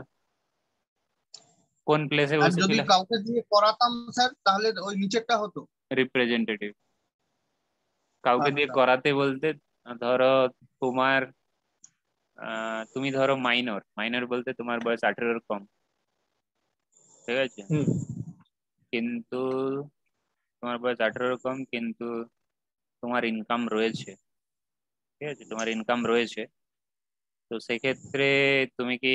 কোন প্লেসে আর বসে যদি ফিল আপ? কাউকে দিয়ে করাতাম স্যার তাহলে ওই নিচেরটা হতো। রিপ্রেজেন্টেটিভ, কাউকে দিয়ে আচ্ছা। করাতে বলতে ধরো তোমার তুমি ধরো মাইনর, মাইনর বলতে তোমার বয়স 18-এর কম, ঠিক আছে, হুম। কিন্তু তোমার বয়স 18-এর কম কিন্তু তোমার ইনকাম রয়েছে, ঠিক আছে, তোমার ইনকাম রয়েছে, তো সেক্ষেত্রে তুমি কি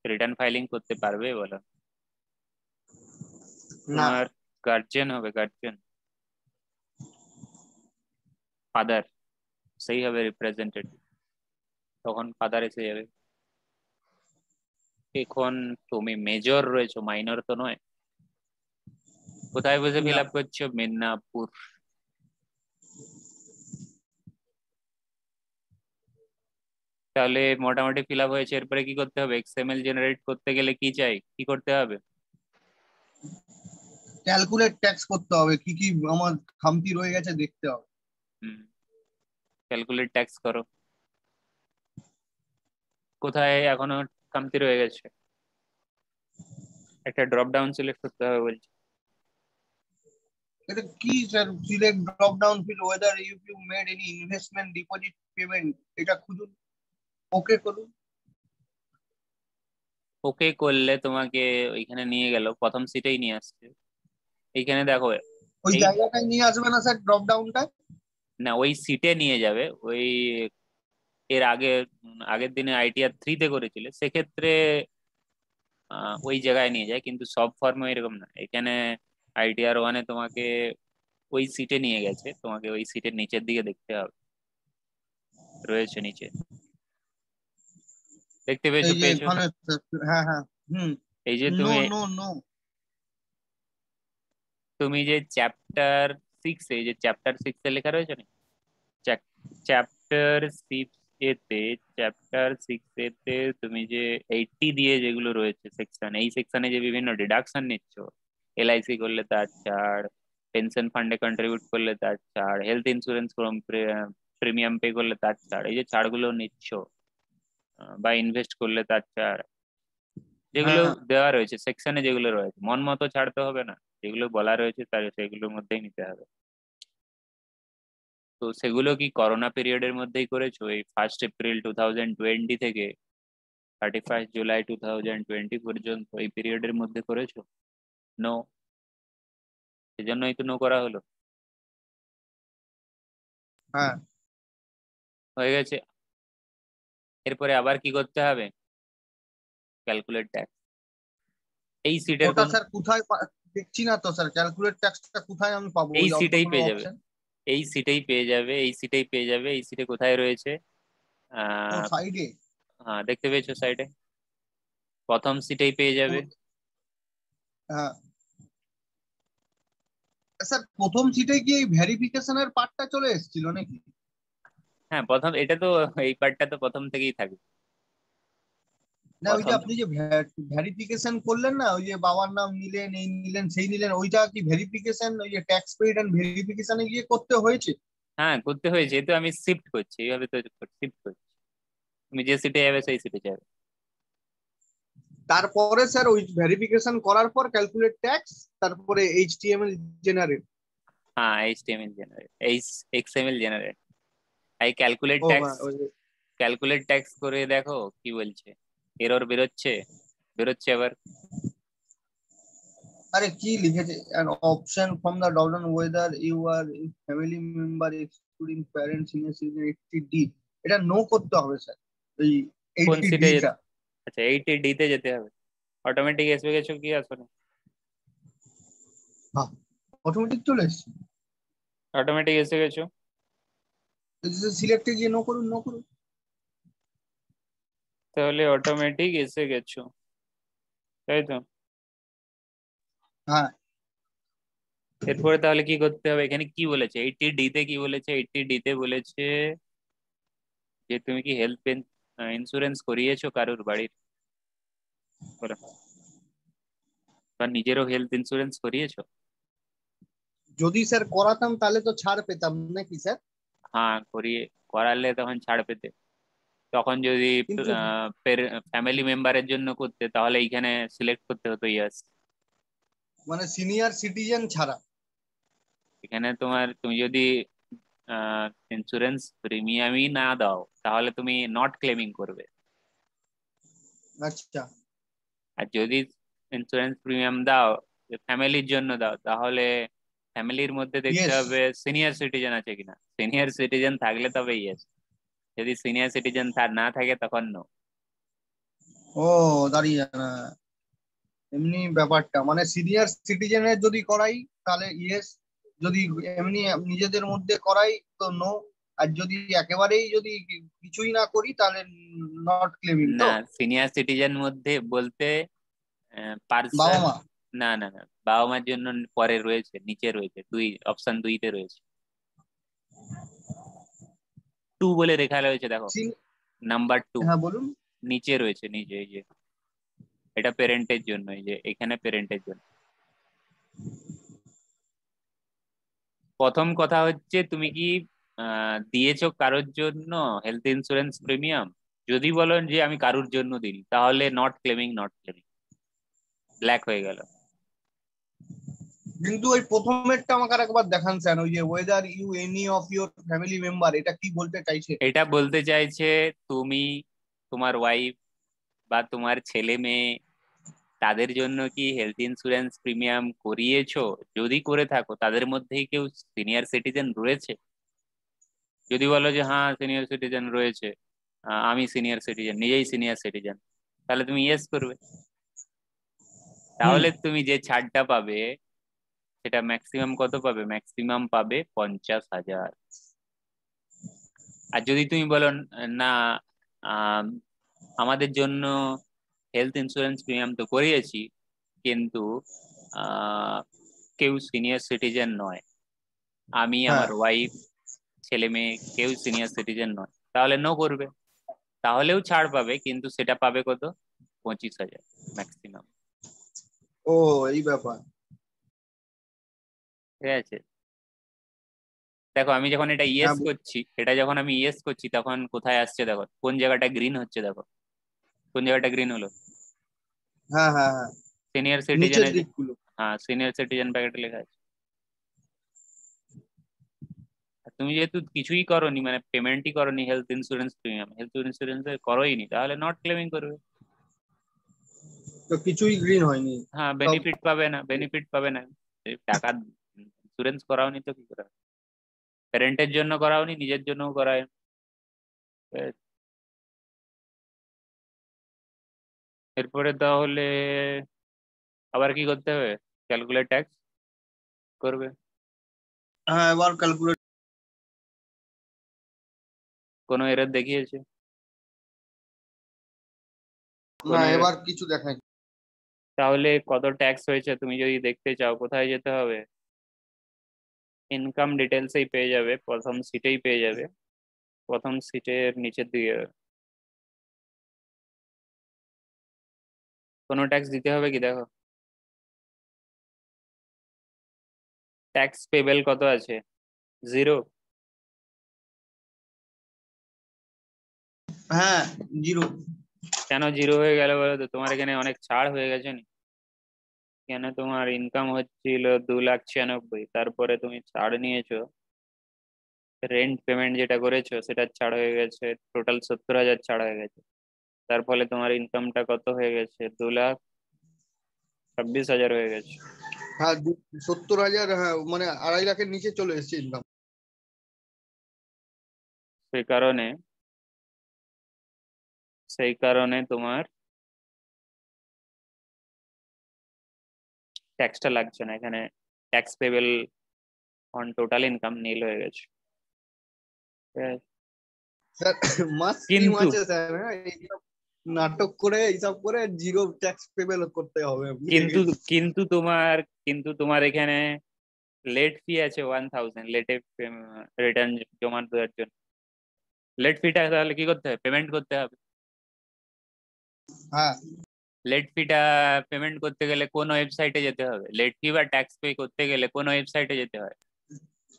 রিটার্ন ফাইলিং করতে পারবে বলো? না। তোমার গার্জিয়ান হবে, গার্জিয়ান, ফাদার, সেই হবে রিপ্রেজেন্টেটিভ, তখন ফাদার এসে যাবে। এখন তুমি মেজর রয়েছো, মাইনর তো নয়। কোথায় বসে ফিল না আপ করছো? মিদনাপুর। তাহলে মোটামুটি ফিল আপ হয়েছে, এরপরে কি করতে হবে? এক্সএমএল জেনারেট করতে গেলে কি চাই, কি করতে হবে? ক্যালকুলেট ট্যাক্স করতে হবে, কি কি আমার খামতি রয়ে গেছে দেখতে হবে। হুম, ক্যালকুলেট ট্যাক্স করো। কোথায় এখনো খামতি রয়ে গেছে? একটা ড্রপ ডাউন সিলেক্ট করতে হবে বলছি। এটা কি sir? Select drop down fill whether you made any investment deposit payment, এটা খুঁজুন, ওকে করুন। ওকে করলে তোমাকে ওইখানে নিয়ে গেল, প্রথম সিটেই নিয়ে আসছে। এইখানে দেখো, ওই এই, জায়গাটায় নিয়ে আসবে না স্যার ড্রপ ডাউনটা? না ওই সিটে নিয়ে যাবে, ওই এর আগে আগের দিনে ITR 3-তে করেছিলে সেক্ষেত্রে ওই জায়গায় নিয়ে যায়, কিন্তু সব ফর্মে এরকম না। এখানে ITR 1-এ তোমাকে ওই সিটে নিয়ে গেছে, তোমাকে ওই সিটের নিচের দিকে দেখতে হবে, রয়েছে নিচে, দেখতে পেয়েছো? এই যে পেয়েছো? এখানে। হ্যাঁ হ্যাঁ। হুম। এই যে নো তুমি, নো নো। তুমি যে চ্যাপ্টার 6, এই যে চ্যাপ্টার 6-এ লেখা রয়েছে না, চ্যাপ্টার 6 এতে, চ্যাপ্টার 6 এতে তুমি যে 80 দিয়ে যেগুলো রয়েছে সেকশন, এই সেকশনে যে বিভিন্ন ডিডাকশন নিচ্ছ, LIC করলে তার ছাড়, পেনশন ফান্ডে কন্ট্রিবিউট করলে তার ছাড়, হেলথ ইন্স্যুরেন্স প্রিমিয়াম পে করলে তার ছাড়, এই যে ছাড়গুলো নিচ্ছ, বা ইনভেস্ট করলে তার ছাড়, যেগুলো হ্যাঁ। দেওয়া রয়েছে সেকশনে, যেগুলো রয়েছে মন মতো ছাড়তে হবে না, যেগুলো বলা রয়েছে তার সেগুলোর মধ্যেই নিতে হবে। তো সেগুলো কি করোনা পিরিয়ডের মধ্যেই করেছো, এই 1 এপ্রিল 2020 থেকে 31 জুলাই 2020 পর্যন্ত, এই পিরিয়ডের মধ্যে করেছো? নো, সেজন্যই তো নো করা হলো। হ্যাঁ। হয়ে গেছে, এরপরে আবার কি করতে হবে? Calculate tax. এই সিটের ওটা কোন, স্যার কোথায় দেখছি না তো স্যার, ক্যালকুলেট ট্যাক্সটা কোথায় আমি পাবো এই ওই সিটেই অতগুলো পেয়ে যাবে, অপশন? এই সিটেই পেয়ে যাবে, এই সিটেই পেয়ে যাবে। এই সিটে কোথায় রয়েছে? ও আহ সাইডে। হ্যাঁ, দেখতে পেয়েছো সাইডে, প্রথম সিটেই পেয়ে যাবে। হ্যাঁ স্যার, প্রথম সিটে কি এই ভেরিফিকেশনের পার্টটা চলে এসেছিল নাকি? হ্যাঁ, প্রথম এটা তো, এই পার্টটা তো প্রথম থেকেই থাকে। না ওই যে প্রথম, আপনি যে ভেরিফিকেশন করলেন না, ওই যে বাবার নাম নিলেন, এই নিলেন সেই নিলেন, ওইটা কি ভেরিফিকেশন ওই যে ট্যাক্স পেইড এন্ড ভেরিফিকেশনে গিয়ে করতে হয়েছে? হ্যাঁ করতে হয়েছে, যেহেতু আমি শিফট করছি এইভাবে, তো শিফট করছি, তুমি যে সিটে যাবে সেই সিটে যাবে। তারপরে স্যার ওই ভেরিফিকেশন করার পর ক্যালকুলেট ট্যাক্স, তারপরে এইচটিএমএল জেনারেট। হ্যাঁ, HTML জেনারেট, XML জেনারেট, এই ক্যালকুলেট ও ট্যাক্স, হ্যাঁ ওই ক্যালকুলেট ট্যাক্স করে দেখো কি বলছে, এরর বেরোচ্ছে, বেরোচ্ছে আবার। আরে কি লিখেছে, an option from the down whether you are a family member excluding parents in a senior 80D, এটা নো করতে হবে স্যার, এই কোন 80D সিটে টা। যেতে? আচ্ছা, 80D-তে যেতে হবে। অটোমেটিক এসে গেছো কি আসলে? হ্যাঁ, অটোমেটিক চলে এসছে। অটোমেটিক এসে গেছো, সিলেক্টে গিয়ে নো করুন, নো করুন। তাহলে অটোমেটিক এসে গেছো, তাই তো? হ্যাঁ। এরপরে তাহলে কি করতে হবে? এখানে কি বলেছে 80D-তে, কি বলেছে 80D-তে? বলেছে যে তুমি কি হেলথ ইন্স্যুরেন্স করিয়েছো কারোর বাড়ির, বলো, বা নিজেরও হেলথ ইন্স্যুরেন্স করিয়েছো? যদি স্যার করাতাম তাহলে তো ছাড় পেতাম নাকি স্যার? হ্যাঁ, করিয়ে, করালে তখন ছাড় পেতে। তখন যদি কিন্তু ফ্যামিলি মেম্বারের জন্য করতে তাহলে এইখানে সিলেক্ট করতে হতো ইয়াস। মানে সিনিয়র সিটিজেন ছাড়া। এখানে তুমি যদি ইন্স্যুরেন্স প্রিমিয়ামই না দাও তাহলে তুমি নট ক্লেমিং করবে। আচ্ছা। আর যদি ইন্স্যুরেন্স প্রিমিয়াম দাও, ফ্যামিলির জন্য দাও, তাহলে ফ্যামিলির মধ্যে দেখতে ইয়েস। হবে সিনিয়র সিটিজেন আছে কিনা। সিনিয়র সিটিজেন থাকলে তবে ইয়েস, যদি সিনিয়র সিটিজেন না থাকে তখন নো। ও, দাঁড়িয়ে না, এমনি ব্যাপারটা মানে সিনিয়র সিটিজেনের যদি করাই তাহলে ইয়েস, যদি এমনি নিজেদের মধ্যে করাই তো নো, আর যদি একেবারেই যদি কিছুই না করি তাহলে নট ক্লেমিং না, তো। সিনিয়র সিটিজেন মধ্যে বলতে বাবা পার্সন। মা। না না না, বাবা মার জন্য পরে রয়েছে, নিচে রয়েছে, অপশন 2-তে রয়েছে। 2 বলে লেখা রয়েছে দেখো, নাম্বার 2 হ্যাঁ বলুন। নিচে রয়েছে, নিচে এই যে এটা পেরেন্টের জন্য, এই যে এখানে পেরেন্টের জন্য। প্রথম কথা হচ্ছে তুমি কি দিয়েছো কারোর জন্য হেলথ ইন্স্যুরেন্স প্রিমিয়াম? যদি বলো যে আমি কারোর জন্য দিই তাহলে not claiming, not claiming, black হয়ে গেল। কিন্তু ওই প্রথমেরটা আমাকে আরেকবার দেখান স্যার, ওই যে whether you any of your family member, এটা কি বলতে চাইছে? এটা বলতে চাইছে তুমি তোমার ওয়াইফ বা তোমার ছেলে মেয়ে তাদের জন্য কি হেলথ ইন্স্যুরেন্স প্রিমিয়াম করিয়েছো? যদি করে থাকো তাদের মধ্যেই কেউ সিনিয়র সিটিজেন রয়েছে? যদি বলো যে হ্যাঁ সিনিয়র সিটিজেন রয়েছে, আমি সিনিয়র সিটিজেন, নিজেই সিনিয়র সিটিজেন, তাহলে তুমি ইয়েস করবে। হুম। তাহলে তুমি যে ছাড়টা পাবে সেটা ম্যাক্সিমাম কত পাবে? ম্যাক্সিমাম পাবে 50,000। আর যদি তুমি বলো না, আম, আমাদের জন্য হেলথ ইন্স্যুরেন্স প্রিমিয়াম তো করিয়েছি কিন্তু আহ, কেউ সিনিয়র সিটিজেন নয়, আমি, হ্যাঁ। আমার ওয়াইফ, ছেলে মেয়ে কেউ সিনিয়র সিটিজেন নয়, তাহলে নো করবে। তাহলেও ছাড় পাবে কিন্তু সেটা পাবে কত? 25,000 ম্যাক্সিমাম। ও, এই ব্যাপার। ঠিক আছে। দেখো আমি যখন এটা হ্যাঁ ইয়েস করছি, এটা যখন আমি ইয়েস করছি তখন কোথায় আসছে দেখো, কোন জায়গাটা গ্রিন হচ্ছে দেখো, কোন জায়গাটা গ্রিন হলো? হ্যাঁ হ্যাঁ হ্যাঁ, সিনিয়র নিচের সিটিজেনের। দিকগুলো। হ্যাঁ, সিনিয়র সিটিজেন প্যাকেটে লেখা আছে। আর তুমি যেহেতু কিছুই করোনি, মানে পেমেন্টই করোনি health insurance premium, health insurance করোই নি, তাহলে নট ক্লেমিং করবে। তো কিছুই গ্রিন হয়নি। হ্যাঁ, সব। বেনিফিট পাবে না, বেনিফিট পাবে না। এই টাকা ইন্স্যুরেন্স করাওনি তো কি করা? প্যারেন্টের জন্য করাওনি, নিজের জন্যও করায়। এরপরে তাহলে আবার কি করতে হবে? ক্যালকুলেট ট্যাক্স করবে। হ্যাঁ, এবার ক্যালকুলেট। কোনো এরর দেখিয়েছে? না, কোনো এরর? এবার কিছু দেখায়। তাহলে কত ট্যাক্স হয়েছে তুমি যদি দেখতে চাও কোথায় যেতে হবে? ইনকাম ডিটেলসেই পেয়ে যাবে, প্রথম সিটেই পেয়ে যাবে, প্রথম সিটের নিচের দিকে। কোনো ট্যাক্স দিতে হবে কি দেখো, ট্যাক্স পেবেল কত আছে? 0। হ্যাঁ, জিরো। কেন 0 হয়ে গেল বলো তো? তোমার এখানে অনেক ছাড় হয়ে গেছে নি? কেন তোমার ইনকাম হচ্ছিল 2,96,000, তারপরে তুমি ছাড় নিয়েছো, রেন্ট পেমেন্ট যেটা করেছো সেটা ছাড় হয়ে গেছে, টোটাল 70,000 ছাড় হয়ে গেছে। তার ফলে তোমার ইনকামটা কত হয়ে গেছে? 2,26,000 হয়ে গেছে। হ্যাঁ, 70,000, হ্যাঁ মানে 2.5 লাখের নিচে চলে এসেছে ইনকাম। সেই কারণে সেই কারণে তোমার ট্যাক্সটা লাগছে না এখানে, tax payable on total income nil হয়ে গেছে। ঠিক আছে? স্যার, মাস স্কিম কিন্তু আছে স্যার, হ্যাঁ এইসব নাটক করে এইসব করে জিরো ট্যাক্স পেবেল করতে হবে আপনি। কিন্তু কিন্তু তোমার কিন্তু তোমার এখানে লেট ফি আছে 1,000, লেটে রিটার্ন জমা দেওয়ার জন্য। লেট ফিটা তাহলে কি করতে হবে? পেমেন্ট করতে হবে। হ্যাঁ। লেট ফিটা পেমেন্ট করতে গেলে কোন ওয়েবসাইটে যেতে হবে? লেট ফি বা ট্যাক্স পে করতে গেলে কোন ওয়েবসাইটে যেতে হয়?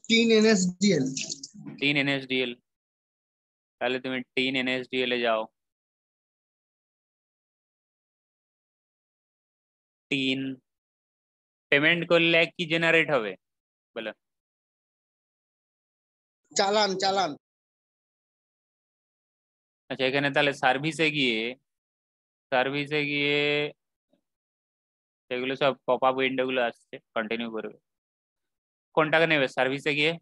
3 NSDL। 3 NSDL। তাহলে তুমি টিন এনএসডিএল এ যাও। টিন পেমেন্ট করলে কি জেনারেট হবে বলো? চালান চালান। আচ্ছা, এখানে তাহলে সার্ভিসে গিয়ে সেগুলো সব পপ আপ উইন্ডো গুলো আসছে, কন্টিনিউ করবে। কোনটাকে নেবে সার্ভিসে গিয়ে?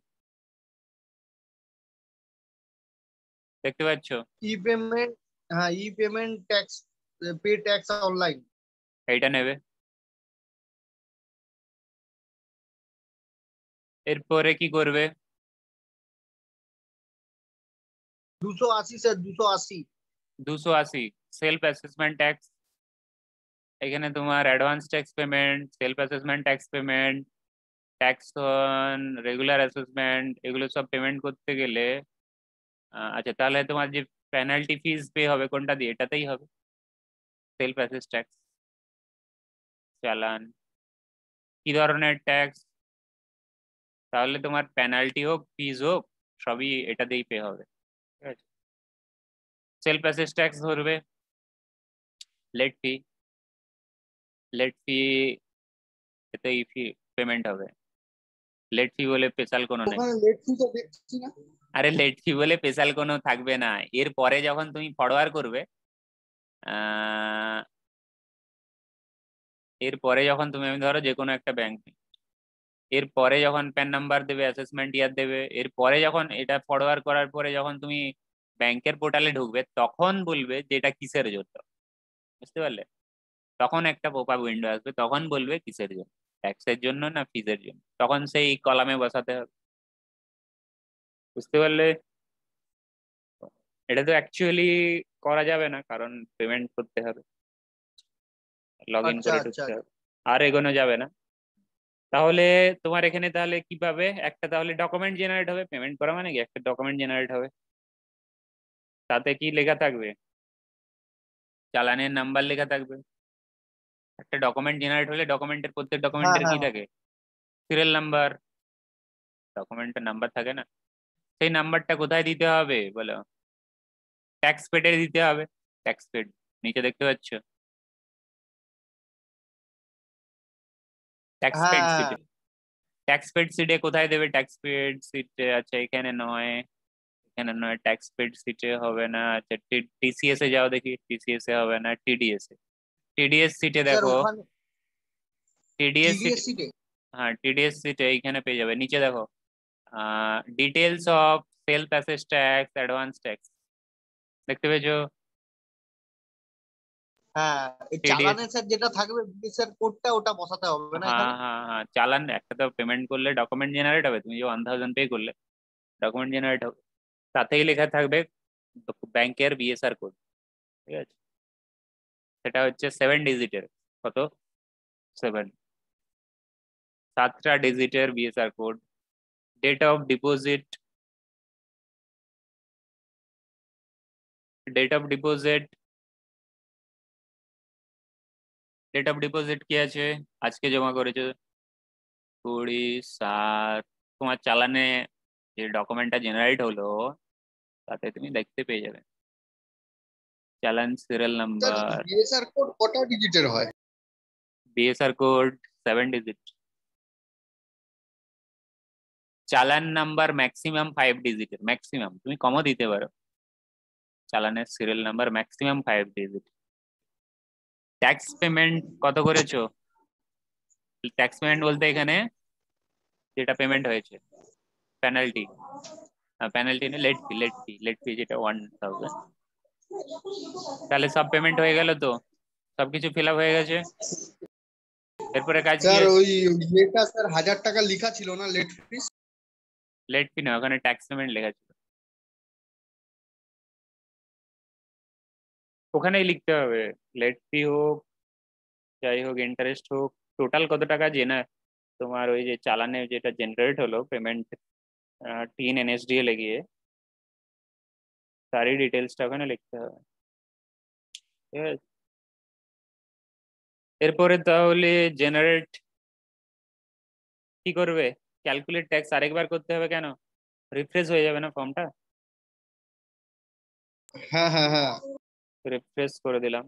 দেখতে পাচ্ছ? ই পেমেন্ট, হ্যাঁ ই payment tax, pay tax online. এইটা নেবে। এরপরে কি করবে? 280 স্যার, 280। 280 self assessment tax. এখানে তোমার advance tax payment, self assessment tax payment, tax on regular assessment, এগুলো সব পেমেন্ট করতে গেলে আচ্ছা, তাহলে তোমার যে পেনাল্টি ফিস পে হবে কোনটা দিয়ে? এটাতেই হবে, সেলফ অ্যাসেস ট্যাক্স। চালান কি ধরনের ট্যাক্স? তাহলে তোমার পেনাল্টি হোক ফিজ হোক সবই এটা দিয়েই পে হবে, ঠিক আছে। সেলফ অ্যাসেস ট্যাক্স ধরবে। লেট ফি, লেট ফি এতেই ফি পেমেন্ট হবে। লেট ফি বলে স্পেশাল কোনো নেই। ওখানে লেট ফি তো দেখছি না। আরে লেট ফি বলে স্পেশাল কোনো থাকবে না। এরপরে যখন তুমি ফরওয়ার্ড করবে, এরপরে যখন তুমি, আমি ধরো যে কোনো একটা ব্যাংক, এরপরে যখন প্যান নাম্বার দেবে, অ্যাসেসমেন্ট ইয়ার দেবে, এরপরে যখন এটা ফরওয়ার্ড করার পরে যখন তুমি ব্যাংকের পোর্টালে ঢুকবে তখন বলবে যে এটা কিসের জন্য, বুঝতে পারলে? তখন একটা পপ আপ উইন্ডো আসবে, তখন বলবে কিসের জন্য, ট্যাক্সের জন্য না ফিজের জন্য, তখন সেই কলামে বসাতে হবে, বুঝতে পারলে? এটা তো অ্যাকচুয়ালি করা যাবে না, কারণ পেমেন্ট করতে হবে, লগ ইন আচ্ছা করে আচ্ছা ঢুকতে আচ্ছা। হবে, আর এগোনো যাবে না। তাহলে তোমার এখানে তাহলে কি পাবে? একটা তাহলে ডকুমেন্ট জেনারেট হবে, পেমেন্ট করা মানে কি একটা ডকুমেন্ট জেনারেট হবে। তাতে কি লেখা থাকবে? চালানের নাম্বার লেখা থাকবে। একটা ডকুমেন্ট জেনারেট হলে ডকুমেন্টের, প্রত্যেক হ্যাঁ ডকুমেন্টের কি হ্যাঁ। থাকে? সিরিয়াল নাম্বার, ডকুমেন্টের নাম্বার থাকে না? সেই নাম্বারটা কোথায় দিতে হবে বলো? ট্যাক্স পেডে দিতে হবে। ট্যাক্স পেড নিচে দেখতে পাচ্ছ, ট্যাক্স পেড হ্যাঁ সিটে। ট্যাক্স পেড সিটে কোথায় দেবে? ট্যাক্স পেড সিটে আচ্ছা এখানে নয়, এখানে নয়, ট্যাক্স পেড সিটে হবে না। আচ্ছা টিসিএস এ যাও দেখি, টিসিএস এ হবে না, টিডিএস এ, টিডিএস সিটে স্যার দেখো। ওখানে টিডিএস সিট, টিডিএসসি তে। হ্যাঁ টিডিএস সিটে এইখানে পেয়ে যাবে, নিচে দেখো details of self assess tax, advance tax, দেখতে পেয়েছো? হ্যাঁ, এই টিডিএস, চালানে স্যার যেটা থাকবে বিএসআর কোডটা ওটা বসাতে হবে না হ্যাঁ এখানে? হ্যাঁ হ্যাঁ, চালান একটা তো পেমেন্ট করলে ডকুমেন্ট জেনারেট হবে, তুমি যে 1000 পে করলে ডকুমেন্ট জেনারেট হবে, তাতেই লেখা থাকবে ব্যাংকের বিএসআর কোড, ঠিক আছে। সেটা হচ্ছে 7 ডিজিটের। কত? 7, 7টা ডিজিটের BSR code. Date of deposit, date of deposit, date of deposit কি আছে? আজকে জমা করেছো 20/7, তোমার চালানে যে ডকুমেন্টটা জেনারেট হলো তাতে তুমি দেখতে পেয়ে যাবে চালান serial sir number. BSR code কটা ডিজিটের হয়? BSR code 7 digit. চালান নাম্বার ম্যাক্সিমাম 5 ডিজিটের, ম্যাক্সিমাম, তুমি কমও দিতে পারো। চালানের serial number maximum 5 digit. Tax payment কত করেছো? ট্যাক্স পেমেন্ট বলতে এখানে যেটা পেমেন্ট হয়েছে, পেনাল্টি, পেনাল্টি না, লেট ফি, লেট ফি যেটা 1000। তাহলে সব পেমেন্ট হয়ে গেল তো, সবকিছু ফিল আপ হয়ে গেছে। এরপরে কাজ কি স্যার আছে? ওই ইয়েটা স্যার 1000 টাকা লেখা ছিল না লেট ফিস? লেট ফি না, ওখানে ট্যাক্স পেমেন্ট লেখা ছিল, ওখানেই লিখতে হবে। লেট ফি হোক, যাই হোক, ইন্টারেস্ট হোক, টোটাল কত টাকা জেনা তোমার ওই যে চালানে যেটা জেনারেট হলো পেমেন্ট, টিন এনএসডিএল এ গিয়ে তারই ডিটেলসটা ওখানে লিখতে হবে, ঠিক আছে। এরপরে তাহলে জেনারেট কি করবে? ক্যালকুলেট ট্যাক্স আরেকবার করতে হবে, কেন? রিফ্রেশ হয়ে যাবে না ফর্মটা? হ্যাঁ হ্যাঁ হ্যাঁ। রিফ্রেশ করে দিলাম।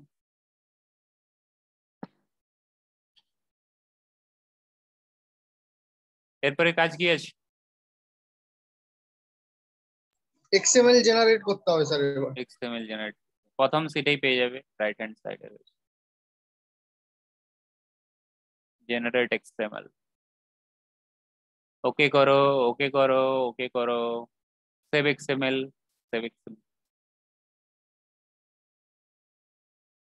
এরপরে কাজ কি আছে? এক্সএমএল জেনারেট করতে হবে স্যার এবার। এক্সএমএল জেনারেট, প্রথম সিটেই পেয়ে যাবে, রাইট হ্যান্ড সাইডে রয়েছে জেনারেট এক্সএমএল। ওকে করো, ওকে করো, ওকে করো। Save XML, save XML.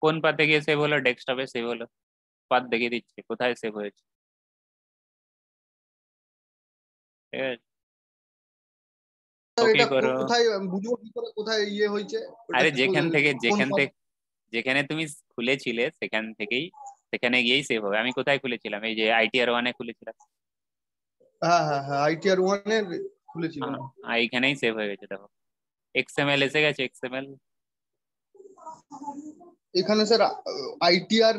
কোন পাতে গিয়ে সেভ হলো? ডেস্কটপে সেভ হলো। পাত দেখিয়ে দিচ্ছে কোথায় সেভ হয়েছে, ঠিক আছে? স্যার ওকে এটা করো। কোথায় আমি বুঝবো কি করে কোথায় ইয়ে হয়েছে ওটা? আরে যেখান থেকে, কোন যেখান থেকে, যেখানে তুমি খুলেছিলে সেখান থেকেই, সেখানে গিয়েই সেভ হবে। আমি কোথায় খুলেছিলাম? এই যে ITR-1 খুলেছিলাম। হ্যাঁ হ্যাঁ হ্যাঁ, আইটিআর ওয়ানের খুলেছিলাম। এইখানেই সেভ হয়ে গেছে, দেখো এক্সএমএল এসে গেছে, এক্সএমএল। এখানে স্যার আইটিআর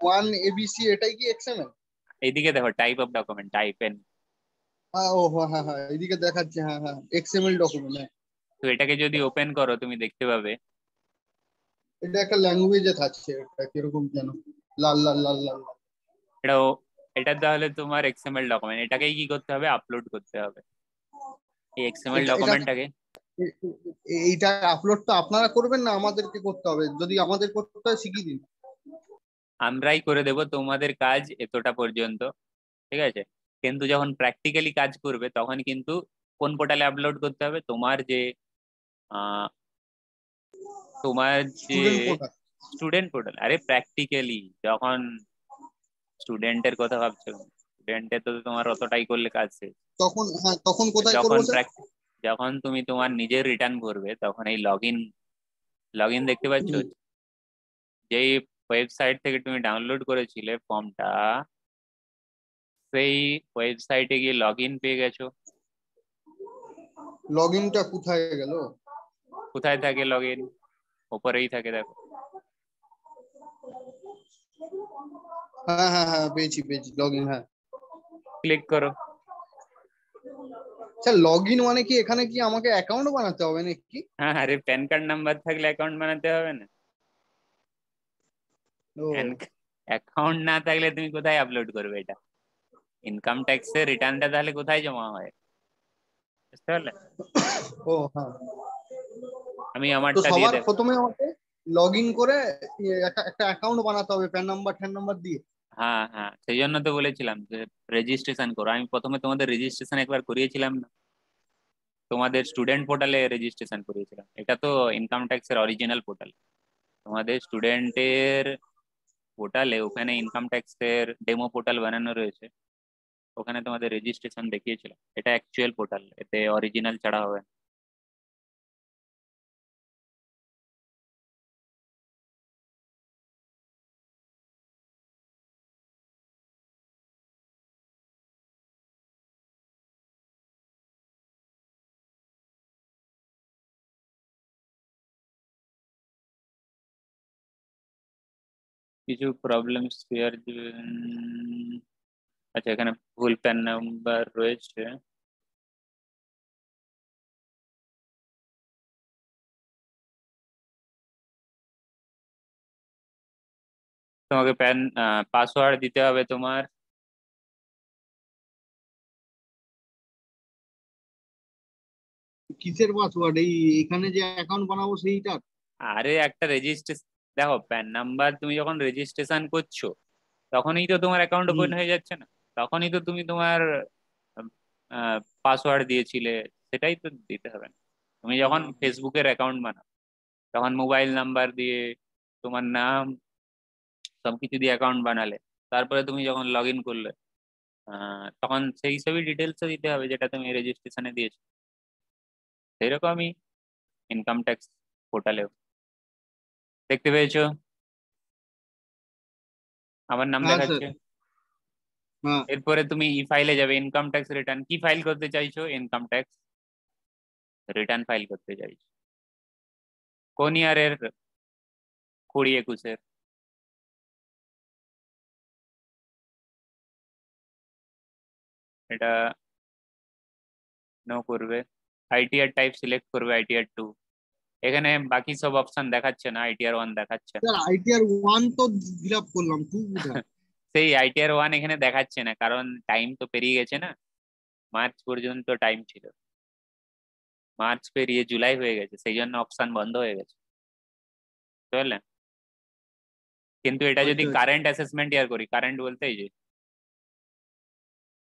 ওয়ান এবিসি এটাই কি এক্সএমএল? এইদিকে দেখো, type of document, type N. হ্যাঁ ও হ্যাঁ হ্যাঁ হ্যাঁ, এদিকে দেখাচ্ছে, হ্যাঁ হ্যাঁ এক্সএমএল ডকুমেন্ট, হ্যাঁ। তো এটাকে যদি ওপেন করো তুমি দেখতে পাবে এটা একটা ল্যাঙ্গুয়েজে থাকছে, এটা কিরকম যেন লাল লাল লাল লাল লাল। এটা এটা তাহলে তোমার এক্সএমএল ডকুমেন্ট, এটাকেই কি করতে হবে? আপলোড করতে হবে এই এক্সএমএল এটা এটা ডকুমেন্টটাকে। এইটা আপলোড তো আপনারা করবেন না আমাদেরকে করতে হবে? যদি আমাদের করতে হয় শিখিয়ে দিন। আমরাই করে দেব তোমাদের কাজ এতটা পর্যন্ত, ঠিক আছে? কিন্তু যখন প্র্যাকটিক্যালি কাজ করবে তখন কিন্তু কোন পোর্টালে আপলোড করতে হবে? তোমার যে আহ, তোমার যে স্টুডেন্ট পোর্টাল। Student portal. আরে প্র্যাকটিক্যালি যখন স্টুডেন্টের কথা ভাবছো, স্টুডেন্টের তো তোমার অতটাই করলে কাজ শেষ। তখন হ্যাঁ, তখন কোথায় যখন করবো স্যার? যখন তুমি তোমার নিজের রিটার্ন ভরবে তখন এই লগ ইন, লগ ইন দেখতে পাচ্ছ? হুম। যেই ওয়েবসাইট থেকে তুমি ডাউনলোড করেছিলে ফর্মটা, সেই ওয়েবসাইটে গিয়ে লগ ইন পেয়ে গেছো। লগ ইনটা কোথায় গেল? কোথায় থাকে লগ ইন? ওপরেই থাকে, দেখো। হ্যাঁ হ্যাঁ হ্যাঁ, পেয়েছি পেয়েছি লগ ইন, হ্যাঁ। ক্লিক করো। স্যার লগ ইন মানে কি এখানে কি আমাকে অ্যাকাউন্ট বানাতে হবে নাকি? হ্যাঁ, আরে প্যান কার্ড নাম্বার থাকলে অ্যাকাউন্ট বানাতে হবে না? ও। অ্যাকাউন্ট না থাকলে তুমি কোথায় আপলোড করবে এটা? ইনকাম ট্যাক্সের রিটার্নটা তাহলে কোথায় জমা হয়? বুঝতে পারলে? ও হ্যাঁ। আমি তো আমারটা দিয়ে সবার দেখ। প্রথমে আমাকে লগ ইন করে একটা একটা অ্যাকাউন্ট বানাতে হবে প্যান নাম্বার ঠ্যান নাম্বার দিয়ে। হ্যাঁ হ্যাঁ, সেই জন্য তো বলেছিলাম যে রেজিস্ট্রেশন করো। আমি প্রথমে তোমাদের রেজিস্ট্রেশন একবার করিয়েছিলাম না? তোমাদের স্টুডেন্ট পোর্টালে রেজিস্ট্রেশন করিয়েছিলাম। এটা তো ইনকাম ট্যাক্সের অরিজিনাল পোর্টাল। তোমাদের স্টুডেন্টের পোর্টালে ওখানে ইনকাম ট্যাক্সের ডেমো পোর্টাল বানানো রয়েছে, ওখানে তোমাদের রেজিস্ট্রেশন দেখিয়েছিলাম। এটা অ্যাকচুয়াল পোর্টাল, এতে অরিজিনাল ছাড়া হবে না। কিছু প্রবলেম স্পেয়ার, আচ্ছা এখানে ভুল প্যান নাম্বার রয়েছে। তোমাকে পাসওয়ার্ড দিতে হবে তোমার। কিসের পাসওয়ার্ড? এই এখানে যে অ্যাকাউন্ট বানাবো সেইটা? আরে একটা রেজিস্ট্রেশন, দেখো প্যান নাম্বার তুমি যখন রেজিস্ট্রেশন করছো তখনই তো তোমার অ্যাকাউন্ট হুম। ওপেন হয়ে যাচ্ছে না? তখনই তো তুমি তোমার পাসওয়ার্ড দিয়েছিলে, সেটাই তো দিতে হবে না? তুমি যখন ফেসবুকের অ্যাকাউন্ট বানাও তখন মোবাইল নাম্বার দিয়ে, তোমার নাম, সবকিছু দিয়ে অ্যাকাউন্ট বানালে, তারপরে তুমি যখন লগ ইন করলে তখন সেই সবই ডিটেলসও দিতে হবে যেটা তুমি রেজিস্ট্রেশনে দিয়েছো। সেরকমই ইনকাম ট্যাক্স পোর্টালেও দেখতে পেয়েছো আমার নাম হ্যাঁ স্যার। দেখাচ্ছে। হ্যাঁ। এরপরে তুমি ই ফাইলে যাবে, ইনকাম ট্যাক্স রিটার্ন। কি ফাইল করতে চাইছো? ইনকাম ট্যাক্স রিটার্ন ফাইল করতে চাইছো। কোন ইয়ারের? 20-21-এর। এটা নো করবে। ITR টাইপ সিলেক্ট করবে, ITR 2। এখানে বাকি সব অপশন দেখাচ্ছে না, আইটিআর 1 দেখাচ্ছে না। স্যার আইটিআর 1 তো ফিল আপ করলাম, 2 কোথায়? সেই আইটিআর 1 এখানে দেখাচ্ছে না, কারণ টাইম তো পেরিয়ে গেছে না, মার্চ পর্যন্ত টাইম ছিল, মার্চ পেরিয়ে জুলাই হয়ে গেছে, সেই জন্য অপশন বন্ধ হয়ে গেছে, বুঝতে পারলেন? কিন্তু এটা যদি আচ্ছা আচ্ছা। কারেন্ট অ্যাসেসমেন্ট ইয়ার করি, কারেন্ট বলতে এই যে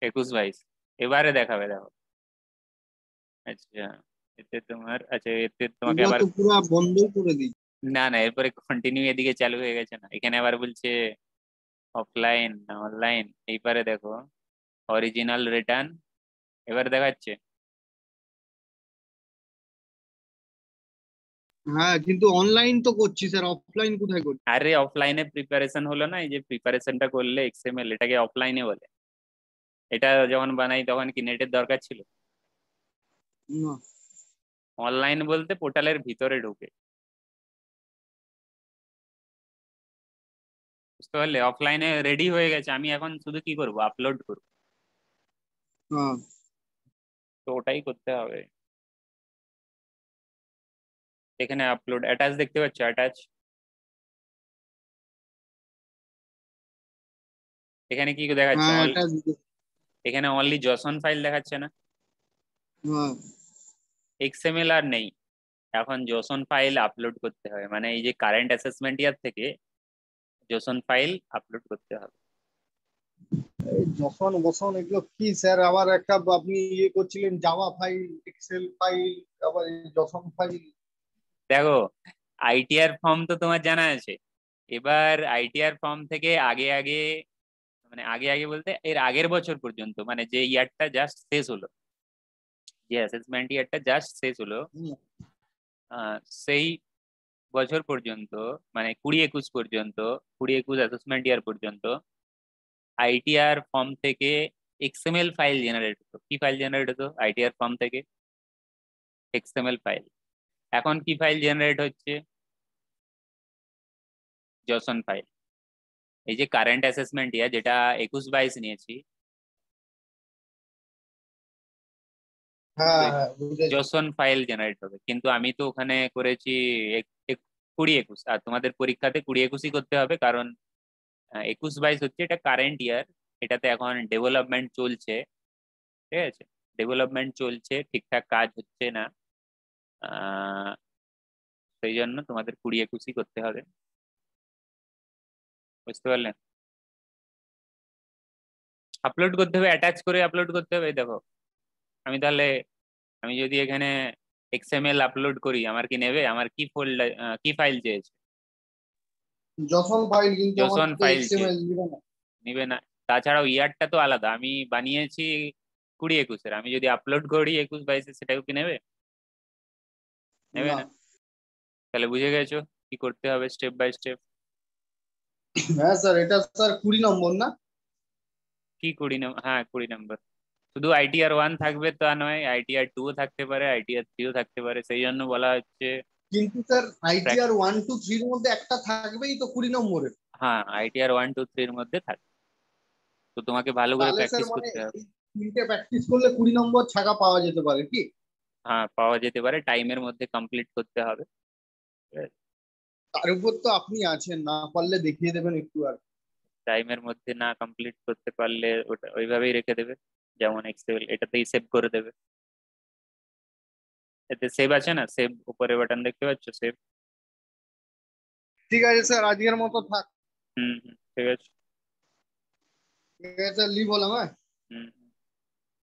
21-22, এবারে দেখাবে, দেখো। আচ্ছা, এতে তোমার, আচ্ছা এতে তোমাকে এগুলো আবার, তো পুরো বন্ধই করে দিই। না না, এরপরে কন্টিনিউ এদিকে চালু হয়ে গেছে না, এখানে আবার বলছে অফলাইন না অনলাইন, এইবারে দেখো অরিজিনাল রিটার্ন, এবারে দেখাচ্ছে। হ্যাঁ কিন্তু অনলাইন তো করছি স্যার, অফলাইন কোথায় করছি? আরে অফলাইনে প্রিপারেশন হলো না, এই যে প্রিপারেশনটা করলে এক্সএমএল, এটাকে অফলাইনে বলে। এটা যখন বানাই তখন কি নেটের দরকার ছিল? না। অনলাইন বলতে পোর্টালের ভিতরে ঢুকে, বুঝতে পারলে? অফলাইনে রেডি হয়ে গেছে, আমি এখন শুধু কি করব, আপলোড করব, হ্যাঁ তো ওটাই করতে হবে। এখানে আপলোড অ্যাটাচ দেখতে পাচ্ছ, অ্যাটাচ, এখানে কি দেখাচ্ছে, হ্যাঁ অল, এটা এখানে অনলি জসন ফাইল দেখাচ্ছে না, হ্যাঁ। এক্সএমএল আর নেই, এখন জসন ফাইল আপলোড করতে হবে, মানে এই যে কারেন্ট অ্যাসেসমেন্ট ইয়ার থেকে জসন ফাইল আপলোড করতে হবে। এই যখন বসন এগুলো কি স্যার? আবার একটা আপনি ইয়ে করছিলেন জাভা ফাইল, এক্সেল ফাইল, আবার যখন ফাইল। দেখো, আইটিআর ফর্ম তো তোমার জানা আছে, এবার আইটিআর ফর্ম থেকে আগে আগে, মানে আগে আগে বলতে এর আগের বছর পর্যন্ত, মানে যে ইয়ারটা জাস্ট শেষ হলো, যে অ্যাসেসমেন্ট ইয়ারটা জাস্ট শেষ হলো, সেই বছর পর্যন্ত, মানে 20-21 পর্যন্ত, 20-21 অ্যাসেসমেন্ট ইয়ার পর্যন্ত আইটিআর ফর্ম থেকে এক্সএমএল ফাইল জেনারেট হতো। কি ফাইল জেনারেট হতো আইটিআর ফর্ম থেকে? XML file. এখন কি ফাইল জেনারেট হচ্ছে? জসন ফাইল। এই যে কারেন্ট অ্যাসেসমেন্ট ইয়ার যেটা 21-22 নিয়েছি, হ্যাঁ হ্যাঁ বুঝেছি। জসন ফাইল জেনারেট হবে, কিন্তু আমি তো ওখানে করেছি 20-21, আর তোমাদের পরীক্ষাতে 20-21ই করতে হবে, কারণ 21-22 হচ্ছে এটা কারেন্ট ইয়ার, এটাতে এখন ডেভেলপমেন্ট চলছে, ঠিক আছে? ডেভেলপমেন্ট চলছে, ঠিকঠাক কাজ হচ্ছে না, আহ, সেই জন্য তোমাদের 20-21ই করতে হবে, বুঝতে পারলেন? আপলোড করতে হবে, অ্যাটাচ করে আপলোড করতে হবে, এই দেখো। আমি তাহলে, আমি যদি এখানে এক্সএমএল আপলোড করি, আমার কি নেবে? আমার কি ফোল্ডার, কি ফাইল চেয়েছে? যখন ফাইল, কিন্তু আমার জসন তো ফাইল এক্সএমএল চেয়েছে, দিবে না। নিবে না। তাছাড়াও ইয়ারটা তো আলাদা, আমি বানিয়েছি 20-21-এর, আমি যদি আপলোড করি 21-22-এ, সেটাও কি নেবে? নেবে না। না। তাহলে বুঝে গেছো কি করতে হবে স্টেপ বাই স্টেপ। হ্যাঁ স্যার, এটা স্যার 20 নম্বর না? কি 20 নম্বর? হ্যাঁ 20 নম্বর। শুধু আইটিআর 1 থাকবে তা নয়, আইটিআর 2 থাকতে পারে, আইটিআর 3ও থাকতে পারে, সেই জন্য বলা হচ্ছে। কিন্তু স্যার প্র্যাক- আইটিআর 1 2 3 এর মধ্যে একটা থাকবেই তো 20 নম্বরের। হ্যাঁ, আইটিআর 1 2 3 এর মধ্যে থাকে, তো তোমাকে ভালো করে তাহলে স্যার প্র্যাকটিস মানে করতে হবে। এই 3টে প্র্যাকটিস করলে 20 নম্বর ছাড়া পাওয়া যেতে পারে কি? হ্যাঁ, পাওয়া যেতে পারে, টাইমের মধ্যে কমপ্লিট করতে হবে, ঠিক আছে? তার উপর তো আপনি আছেন, না পারলে দেখিয়ে দেবেন একটু আর। টাইমের মধ্যে না কমপ্লিট করতে পারলে ওটা ওইভাবেই রেখে দেবে, যেমন এক্সেল, এটাতেই সেভ করে দেবে। এতে সেভ আছে না, সেভ উপরে বাটন দেখতে পাচ্ছ, সেভ। ঠিক আছে স্যার, আজকের মতো থাক। হুম হুম, ঠিক আছে। ঠিক আছে স্যার, লিভ হলাম, হ্যাঁ। হুম।